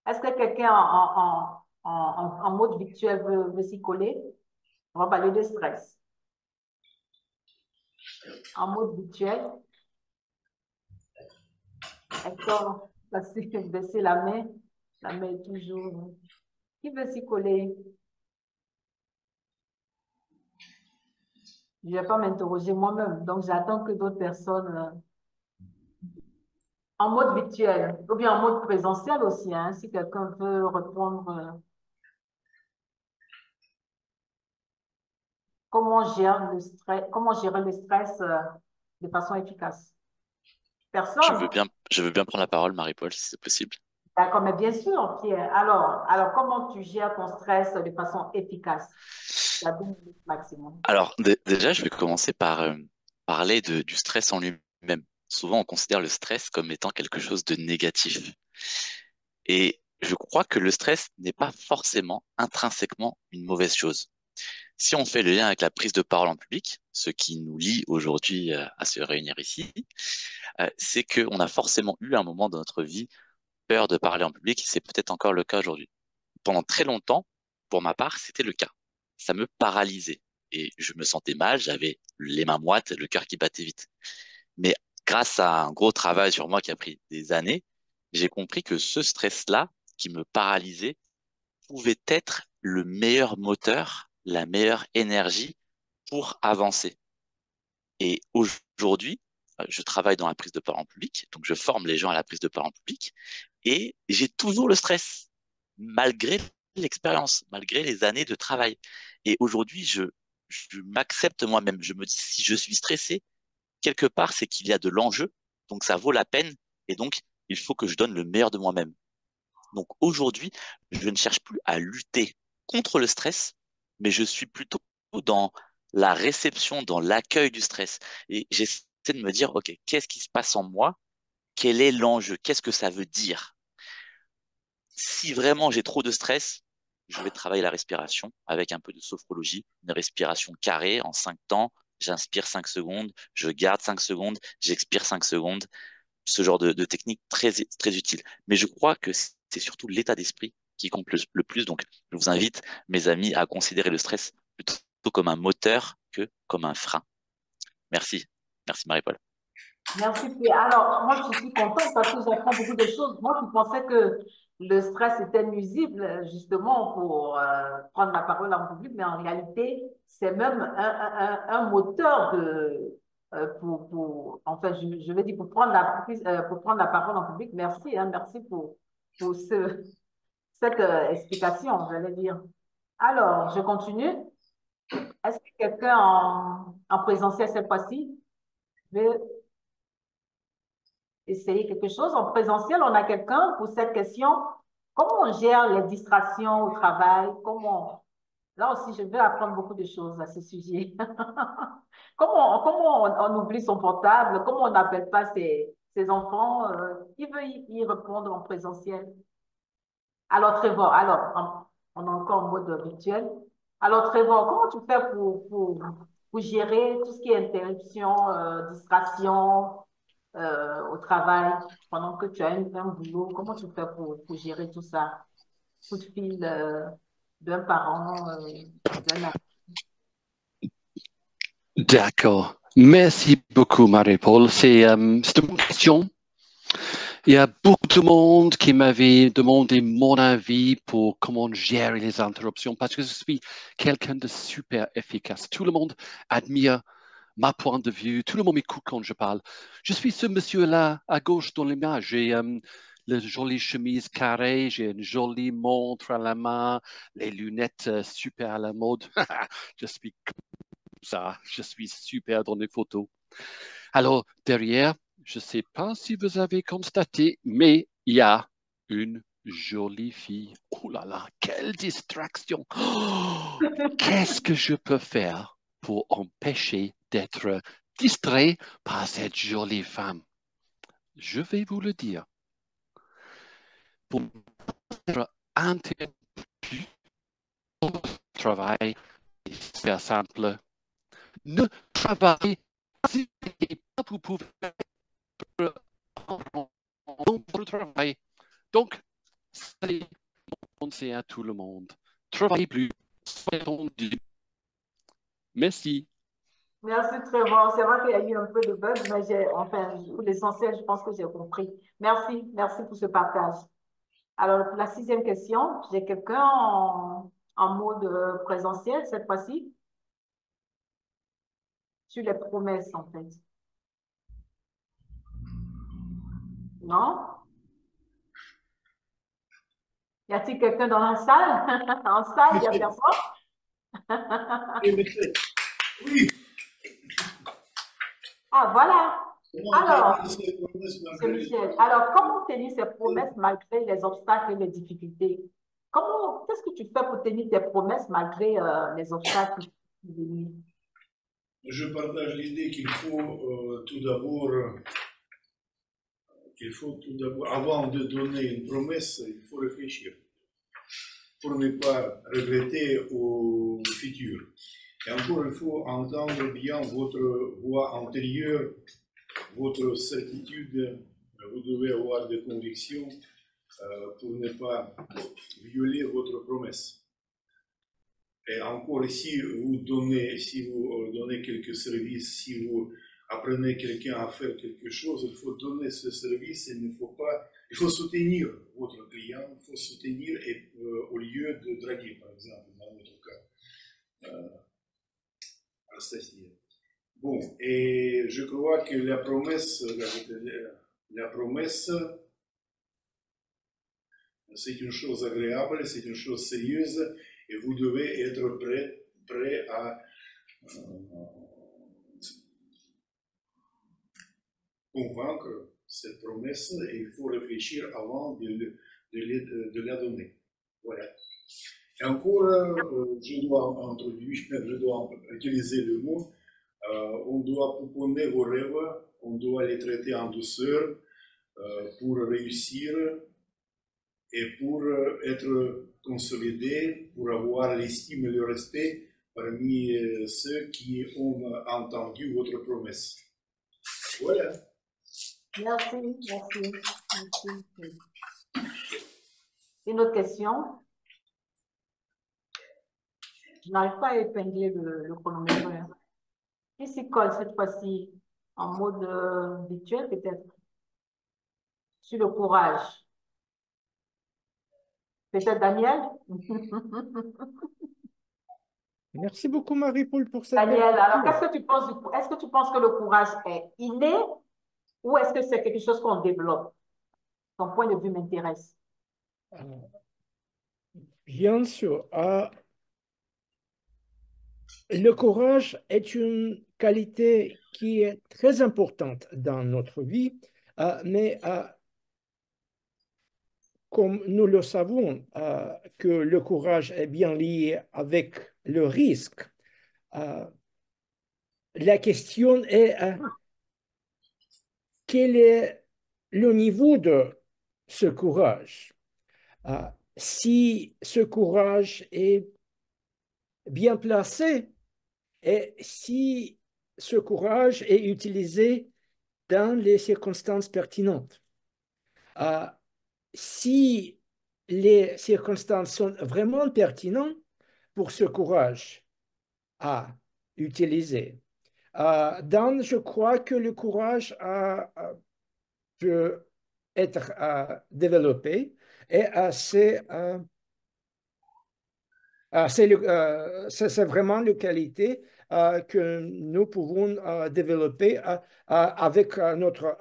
Est-ce que quelqu'un en mode virtuel veut s'y coller? On va parler de stress. En mode virtuel. Hector, baisser la main. La main est toujours. Qui veut s'y coller? Je ne vais pas m'interroger moi-même, donc j'attends que d'autres personnes en mode virtuel ou bien en mode présentiel aussi, hein, si quelqu'un veut répondre. Comment gérer le stress de façon efficace? Personne? Je veux bien prendre la parole, Marie-Paul, si c'est possible. D'accord, mais bien sûr, Pierre. Alors, comment tu gères ton stress de façon efficace? La 2 minutes maximum. Alors, déjà, je vais commencer par parler du stress en lui-même. Souvent, on considère le stress comme étant quelque chose de négatif. Et je crois que le stress n'est pas forcément intrinsèquement une mauvaise chose. Si on fait le lien avec la prise de parole en public, ce qui nous lie aujourd'hui à se réunir ici, c'est qu'on a forcément eu un moment dans notre vie peur de parler en public, et c'est peut-être encore le cas aujourd'hui. Pendant très longtemps, pour ma part, c'était le cas. Ça me paralysait et je me sentais mal, j'avais les mains moites, le cœur qui battait vite. Mais grâce à un gros travail sur moi qui a pris des années, j'ai compris que ce stress-là, qui me paralysait, pouvait être le meilleur moteur, la meilleure énergie pour avancer. Et aujourd'hui, je travaille dans la prise de parole en public, donc je forme les gens à la prise de parole en public, et j'ai toujours le stress, malgré l'expérience, malgré les années de travail. Et aujourd'hui, je m'accepte moi-même. Je me dis, si je suis stressé, quelque part, c'est qu'il y a de l'enjeu, donc ça vaut la peine, et donc il faut que je donne le meilleur de moi-même. Donc aujourd'hui, je ne cherche plus à lutter contre le stress, mais je suis plutôt dans la réception, dans l'accueil du stress. Et j'essaie de me dire, OK, qu'est-ce qui se passe en moi? Quel est l'enjeu? Qu'est-ce que ça veut dire? Si vraiment j'ai trop de stress, je vais travailler la respiration avec un peu de sophrologie, une respiration carrée en 5 temps. J'inspire 5 secondes, je garde 5 secondes, j'expire 5 secondes. Ce genre de technique très, très utile. Mais je crois que c'est surtout l'état d'esprit qui compte le plus. Donc, je vous invite, mes amis, à considérer le stress plutôt comme un moteur que comme un frein. Merci. Merci, Marie-Paul. Merci, Pierre. Alors, moi, je suis contente parce que j'apprends beaucoup de choses. Moi, je pensais que le stress était nuisible, justement, pour prendre la parole en public, mais en réalité, c'est même un moteur enfin, je vais dire, pour prendre la parole en public. Merci, hein, merci pour cette explication, j'allais dire. Alors, je continue. Est-ce que quelqu'un en présentiel cette fois-ci veut essayer quelque chose? En présentiel, on a quelqu'un pour cette question. Comment on gère les distractions au travail? Là aussi, je vais apprendre beaucoup de choses à ce sujet. Comment on oublie son portable? Comment on n'appelle pas ses enfants? Qui veut y répondre en présentiel? Alors, Trevor, on est encore en mode virtuel. Alors, Trevor, comment tu fais pour gérer tout ce qui est interruption, distraction au travail pendant que tu as un boulot? Comment tu fais pour gérer tout ça? Coup de fil d'un parent, d'un ami. D'accord. Merci beaucoup, Marie-Paul. C'est une bonne question. Il y a beaucoup de monde qui m'avait demandé mon avis pour comment gérer les interruptions parce que je suis quelqu'un de super efficace. Tout le monde admire ma point de vue. Tout le monde m'écoute quand je parle. Je suis ce monsieur-là à gauche dans l'image. J'ai la jolie chemise carrée, j'ai une jolie montre à la main, les lunettes super à la mode. Je suis comme ça. Je suis super dans les photos. Alors, derrière, je ne sais pas si vous avez constaté, mais il y a une jolie fille. Oh là là, quelle distraction! Oh, qu'est-ce que je peux faire pour empêcher d'être distrait par cette jolie femme? Je vais vous le dire. Pour être interrompu au travail, c'est super simple. Ne travaillez pas, vous pouvez pour le travail. Donc, allez penser à tout le monde. Travaillez plus, soyez tendu. Merci. Merci Trevor. C'est vrai qu'il y a eu un peu de bug, mais pour l'essentiel, je pense que j'ai compris. Merci, merci pour ce partage. Alors, pour la 6e question, j'ai quelqu'un en mode présentiel cette fois-ci, sur les promesses en fait. Non? Y a-t-il quelqu'un dans la salle? En salle, il n'y a personne? Oui. Ah, voilà. Alors, M. Michel, alors comment tenir ses promesses malgré les obstacles et les difficultés? Qu'est-ce que tu fais pour tenir tes promesses malgré les obstacles? Je partage l'idée qu'il faut tout d'abord, avant de donner une promesse, il faut réfléchir pour ne pas regretter au futur. Et encore, il faut entendre bien votre voix intérieure, votre certitude. Vous devez avoir des convictions pour ne pas violer votre promesse. Et encore, si vous donnez quelques services, si vous apprenez quelqu'un à faire quelque chose, il faut donner ce service et il faut soutenir votre client, il faut soutenir au lieu de draguer, par exemple, dans notre cas. Anastasia. Bon, et je crois que la promesse, c'est une chose agréable, c'est une chose sérieuse, et vous devez être prêt à convaincre cette promesse, et il faut réfléchir avant de la donner. Voilà. Et encore, je dois utiliser le mot, on doit pouponner vos rêves, on doit les traiter en douceur pour réussir et pour être consolidé, pour avoir l'estime et le respect parmi ceux qui ont entendu votre promesse. Voilà. Merci. Une autre question? Je n'arrive pas à épingler le chronomètre. Qui s'y colle cette fois-ci? en mode virtuel peut-être, sur le courage. Peut-être Daniel? Merci beaucoup, Marie-Paul, pour cette belle Daniel, alors question. qu'est-ce que tu penses est-ce que tu penses que le courage est inné ou est-ce que c'est quelque chose qu'on développe? Ton point de vue m'intéresse. Bien sûr, le courage est une qualité qui est très importante dans notre vie, mais comme nous le savons, que le courage est bien lié avec le risque, la question est quel est le niveau de ce courage? Si ce courage est bien placé et si ce courage est utilisé dans les circonstances pertinentes. Si les circonstances sont vraiment pertinentes pour ce courage à utiliser, je crois que le courage peut être développé et c'est vraiment une qualité que nous pouvons développer avec notre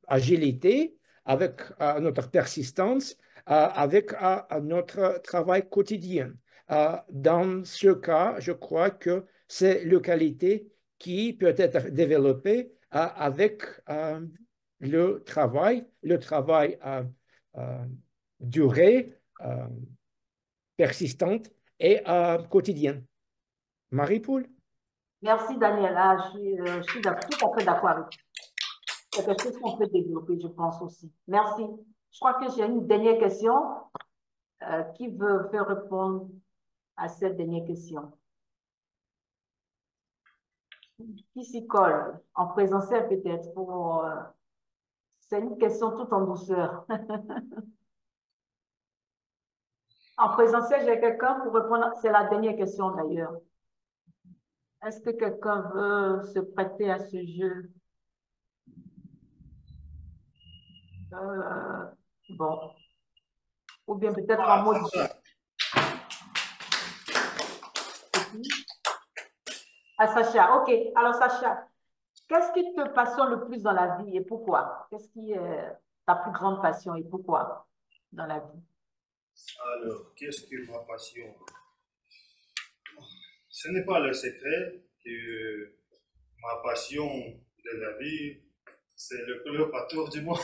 agilité, avec notre persistance, avec notre travail quotidien. Dans ce cas, je crois que c'est une qualité qui peut être développée avec le travail duré, persistante et quotidien. Marie-Paul? Merci Daniel. Je suis tout à fait d'accord avec toi. C'est quelque chose qu'on peut développer, je pense aussi. Merci. Je crois que j'ai une dernière question. Qui veut faire répondre à cette dernière question? Qui s'y colle? En présentiel peut-être pour... c'est une question toute en douceur. En présentiel, j'ai quelqu'un pour répondre. C'est la dernière question d'ailleurs. Est-ce que quelqu'un veut se prêter à ce jeu? Bon. Ou bien peut-être en mode... Ah, Sacha, ok. Alors, Sacha, qu'est-ce qui te passionne le plus dans la vie et pourquoi? Qu'est-ce qui est ta plus grande passion et pourquoi dans la vie? Alors, qu'est-ce que ma passion? Ce n'est pas le secret que ma passion de la vie, c'est le club à tour du monde.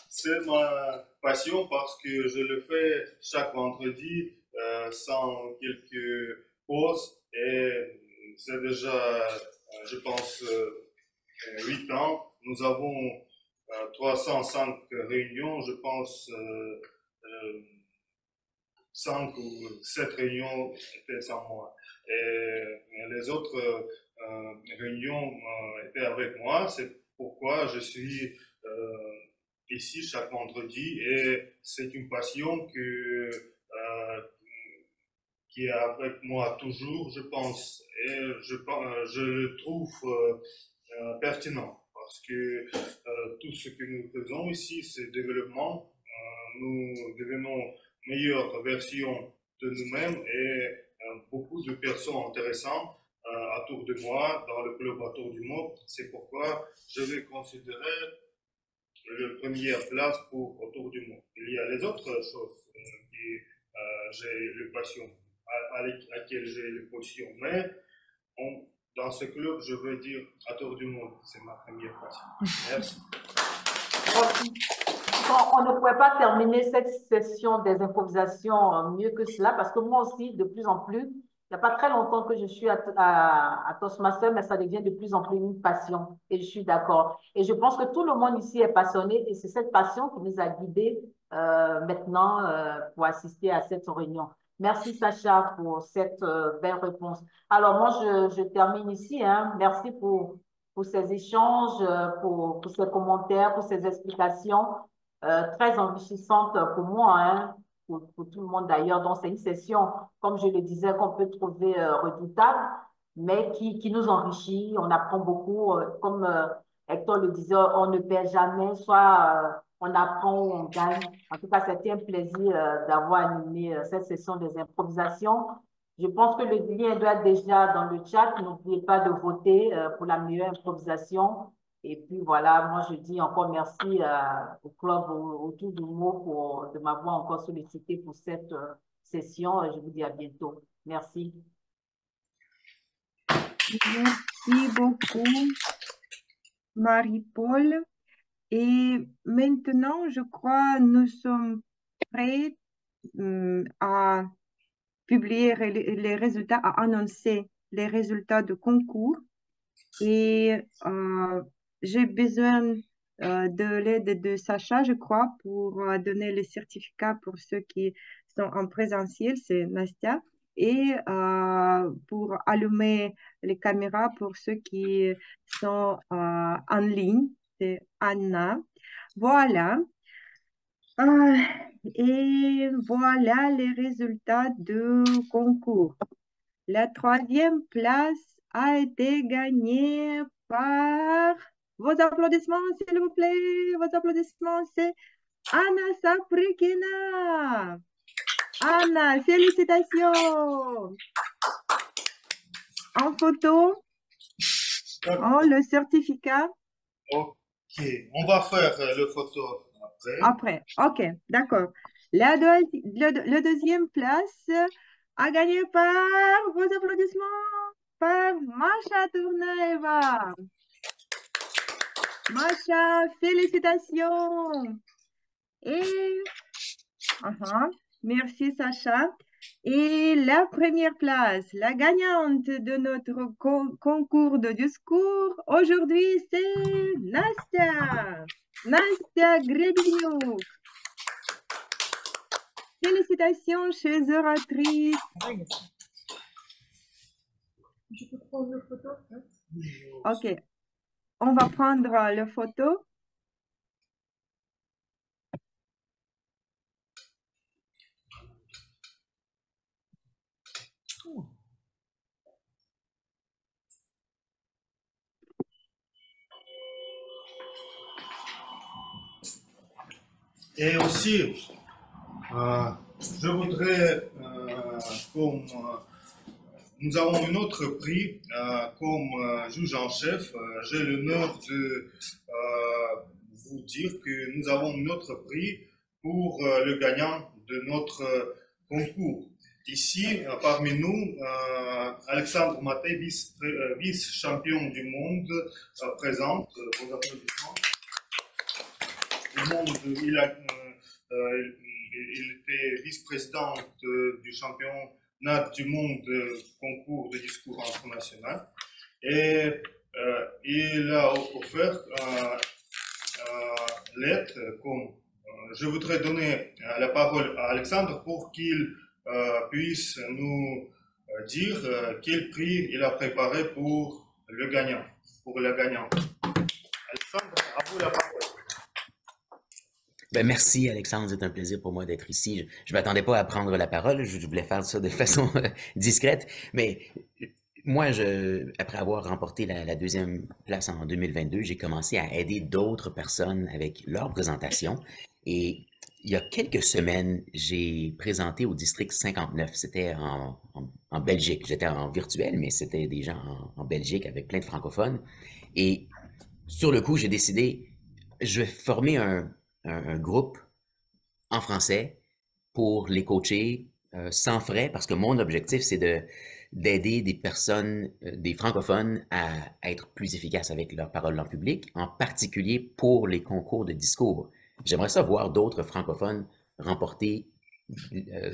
C'est ma passion parce que je le fais chaque vendredi sans quelques pauses et c'est déjà, je pense, 8 ans. Nous avons 305 réunions, je pense 5 ou 7 réunions étaient sans moi. Et les autres réunions étaient avec moi. C'est pourquoi je suis ici chaque vendredi et c'est une passion qui est avec moi toujours, je pense. Et je le trouve pertinent parce que tout ce que nous faisons ici, c'est développement. Nous devenons meilleure version de nous-mêmes et beaucoup de personnes intéressantes autour de moi, dans le club autour du monde. C'est pourquoi je vais considérer le première place pour autour du monde. Il y a les autres choses qui j'ai le passion, à laquelle j'ai le passion, mais dans ce club, je veux dire autour du monde, c'est ma première passion. Merci. On ne pourrait pas terminer cette session des improvisations mieux que cela, parce que moi aussi, de plus en plus, il n'y a pas très longtemps que je suis à Toastmaster, mais ça devient de plus en plus une passion, et je suis d'accord. Et je pense que tout le monde ici est passionné, et c'est cette passion qui nous a guidés maintenant pour assister à cette réunion. Merci Sacha pour cette belle réponse. Alors moi, je termine ici. Hein. Merci pour ces échanges, pour ces commentaires, pour ces explications. Très enrichissante pour moi. Hein. pour tout le monde d'ailleurs. Donc, c'est une session, comme je le disais, qu'on peut trouver redoutable, mais qui nous enrichit. On apprend beaucoup. Comme Hector le disait, on ne perd jamais, soit on apprend ou on gagne. En tout cas, c'était un plaisir d'avoir animé cette session des improvisations. Je pense que le lien doit être déjà dans le chat. N'oubliez pas de voter pour la meilleure improvisation. Et puis voilà, moi je dis encore merci au club autour du mot de m'avoir encore sollicité pour cette session. Je vous dis à bientôt. Merci. Merci beaucoup, Marie-Paul. Et maintenant, je crois, nous sommes prêts à publier les résultats, à annoncer les résultats du concours. Et j'ai besoin de l'aide de Sacha, je crois, pour donner les certificats pour ceux qui sont en présentiel, c'est Nastia, et pour allumer les caméras pour ceux qui sont en ligne, c'est Anna. Voilà. Et voilà les résultats du concours. La troisième place a été gagnée par... Vos applaudissements, s'il vous plaît. Vos applaudissements, c'est Anna Saprikina. Anna, félicitations. En photo, le certificat. Ok, on va faire le photo après. Après, ok, d'accord. Le deuxième place a gagné par, vos applaudissements, par Masha Tournaeva. Masha, félicitations. Et, merci Sacha. Et la première place, la gagnante de notre concours de discours, aujourd'hui, c'est Nastia. Nastia Grebignouk. Félicitations, chers oratrices. Je peux prendre une photo? Ok, on va prendre la photo. Et aussi, je voudrais, comme nous avons un autre prix, comme juge en chef, j'ai l'honneur de vous dire que nous avons un autre prix pour le gagnant de notre concours. Ici, parmi nous, Alexandre Maté, vice-champion du monde, présente. Vos applaudissements. Il était vice-président du championnat du monde concours de discours international et il a offert l'aide comme je voudrais donner la parole à Alexandre pour qu'il puisse nous dire quel prix il a préparé pour le gagnant, Alexandre, à vous la parole. Ben, merci Alexandre, c'est un plaisir pour moi d'être ici. Je ne m'attendais pas à prendre la parole, je voulais faire ça de façon discrète, mais moi, après avoir remporté la deuxième place en 2022, j'ai commencé à aider d'autres personnes avec leur présentation. Et il y a quelques semaines, j'ai présenté au district 59. C'était en Belgique. J'étais en virtuel, mais c'était des gens en Belgique avec plein de francophones. Et sur le coup, j'ai décidé, je vais former un groupe en français pour les coacher sans frais, parce que mon objectif, c'est d'aider des personnes, des francophones à être plus efficaces avec leur parole en public, en particulier pour les concours de discours. J'aimerais ça voir d'autres francophones remporter,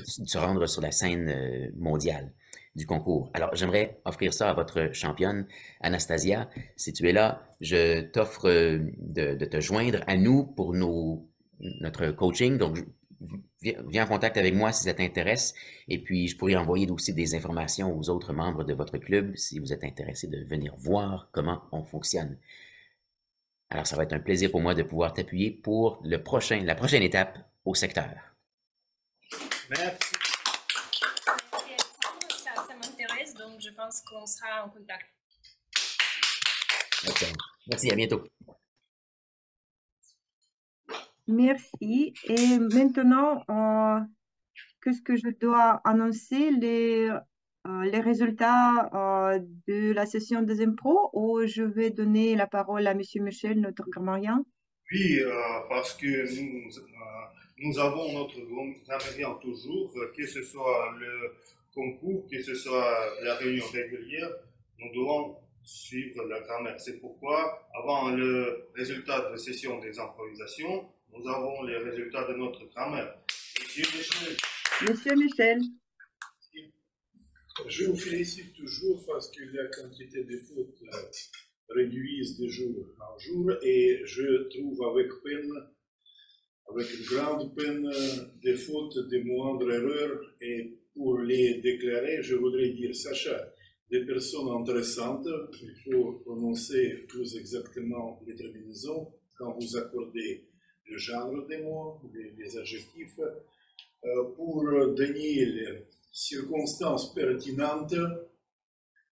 se rendre sur la scène mondiale du concours. Alors, j'aimerais offrir ça à votre championne, Anastasia. Si tu es là, je t'offre de te joindre à nous pour notre coaching. Donc, viens en contact avec moi si ça t'intéresse. Et puis, je pourrais envoyer aussi des informations aux autres membres de votre club si vous êtes intéressés de venir voir comment on fonctionne. Alors, ça va être un plaisir pour moi de pouvoir t'appuyer pour la prochaine étape au secteur. Merci. Ça m'intéresse, donc je pense qu'on sera en contact. Excellent. Merci, à bientôt. Merci. Et maintenant, qu'est-ce que je dois annoncer les résultats de la session des impros ou je vais donner la parole à M. Michel, notre grammairien? Oui, parce que nous avons notre grammairien toujours, que ce soit le concours, que ce soit la réunion régulière, nous devons suivre la grammaire. C'est pourquoi, avant le résultat de la session des improvisations, nous avons les résultats de notre grammaire. Monsieur Michel. Je vous félicite toujours parce que la quantité de fautes réduise de jour en jour et je trouve avec peine, avec une grande peine, des fautes de moindre erreur et pour les déclarer, je voudrais dire, Sacha, des personnes intéressantes, il faut prononcer plus exactement les terminaisons quand vous accordez le genre des mots, les adjectifs, pour donner les circonstances pertinentes,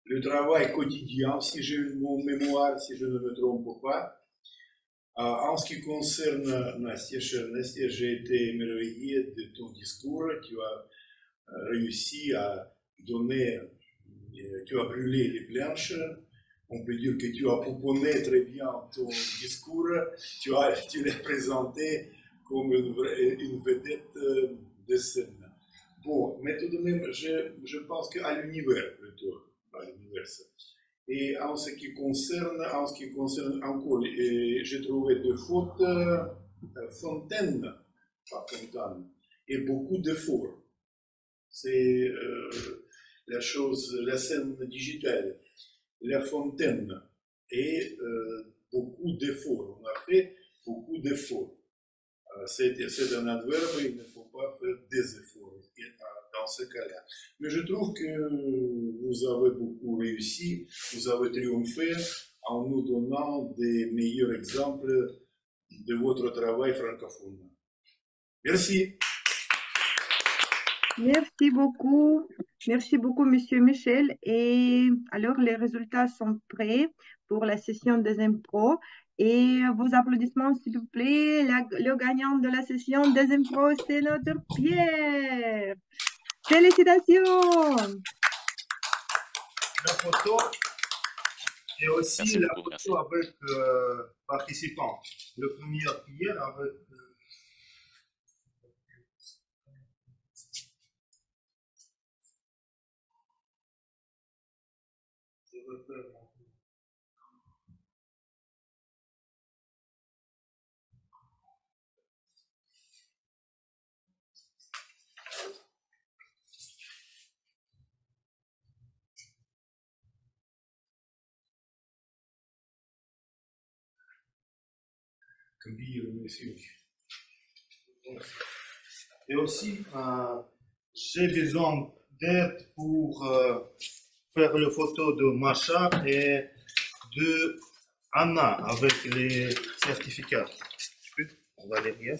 le travail quotidien, si j'ai mon mémoire, si je ne me trompe pas. En ce qui concerne Nastia, j'ai été émerveillé de ton discours. Tu as réussi à donner, tu as brûlé les planches. On peut dire que tu as pouponné très bien ton discours. Tu l'as présenté comme une vedette de scène. Bon, mais tout de même, je pense qu'à l'univers plutôt, à l'univers. Et en ce qui concerne encore, j'ai trouvé deux fautes, fontaine, pas fontaine, et beaucoup d'efforts. C'est la scène digitale, la fontaine, et beaucoup d'efforts. On a fait beaucoup d'efforts. C'est un adverbe, il ne faut pas faire des efforts dans ce cas-là. Mais je trouve que vous avez beaucoup réussi, vous avez triomphé en nous donnant des meilleurs exemples de votre travail francophone. Merci. Merci beaucoup, Monsieur Michel. Et alors, les résultats sont prêts pour la session des impros. Et vos applaudissements, s'il vous plaît. Le gagnant de la session des impros, c'est notre Pierre. Félicitations. La photo et aussi Merci la beaucoup, photo avec participants. Le premier Pierre avec... Je vais faire mon... Et aussi, j'ai besoin d'aide pour faire le photo de Macha et de Anna avec les certificats. Tu peux? On va derrière.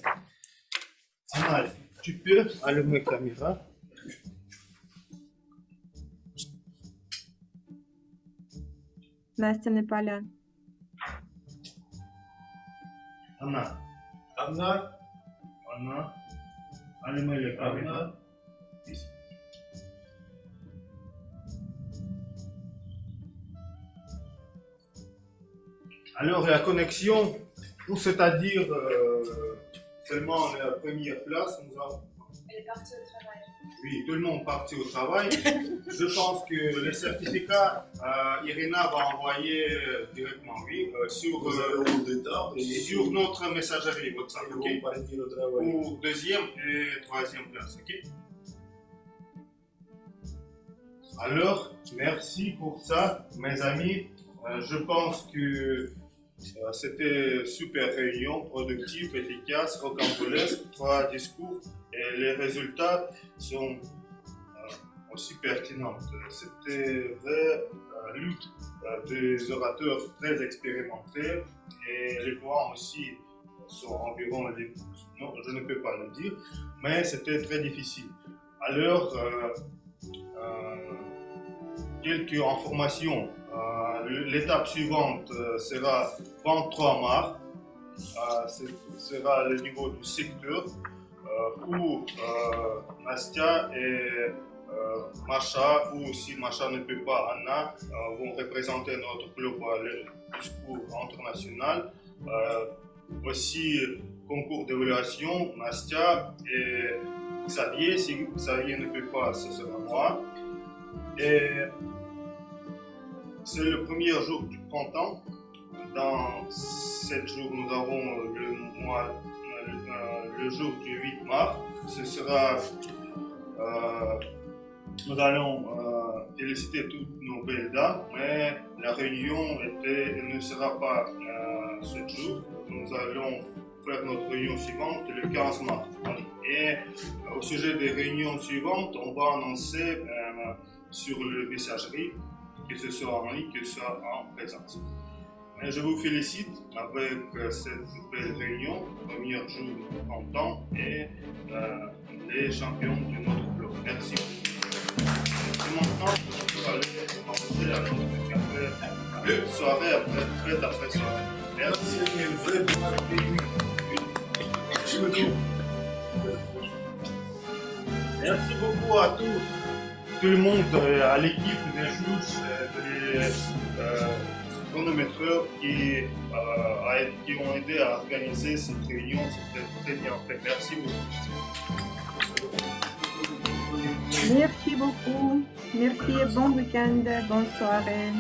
Anna, tu peux allumer la caméra? Nastia n'est pas là. Anna, allumez la caméra. Alors la connexion, c'est-à-dire seulement la première place, nous avons... Elle est partie au travail. Oui, tout le monde est parti au travail. Je pense que les certificats, Irina va envoyer directement, oui, sur notre messagerie WhatsApp, ok? Pour deuxième et troisième place, ok? Alors, merci pour ça, mes amis. Je pense que c'était super réunion, productive, efficace, rocambolesque, 3 discours et les résultats sont aussi pertinents. C'était vrai lutte des orateurs très expérimentés et les points aussi sont environ, non, je ne peux pas le dire, mais c'était très difficile. Alors, quelques informations. L'étape suivante sera 23 mars. Ce sera le niveau du secteur où Nastia et Masha, ou si Masha ne peut pas, Anna, vont représenter notre club jusqu'au international. Aussi, concours d'évaluation, Nastia et Xavier. Si Xavier ne peut pas, ce sera moi. Et c'est le premier jour du printemps. Dans 7 jours, nous avons le jour du 8 mars. Ce sera, nous allons féliciter toutes nos belles dames, mais la réunion ne sera pas ce jour. Nous allons faire notre réunion suivante le 15 mars. Et au sujet des réunions suivantes, on va annoncer sur le messagerie, que ce soit en ligne, que ce soit en présence. Je vous félicite avec cette belle réunion, premier jour du printemps et les champions de notre club. Merci. Et maintenant, vous allez commencer à notre café, soirée après soirée. Merci. Merci beaucoup à tout le monde, à l'équipe des juges, des chronométreurs qui ont aidé à organiser cette réunion. C'était très bien fait. Merci beaucoup. Merci beaucoup. Merci et bon week-end, bonne soirée.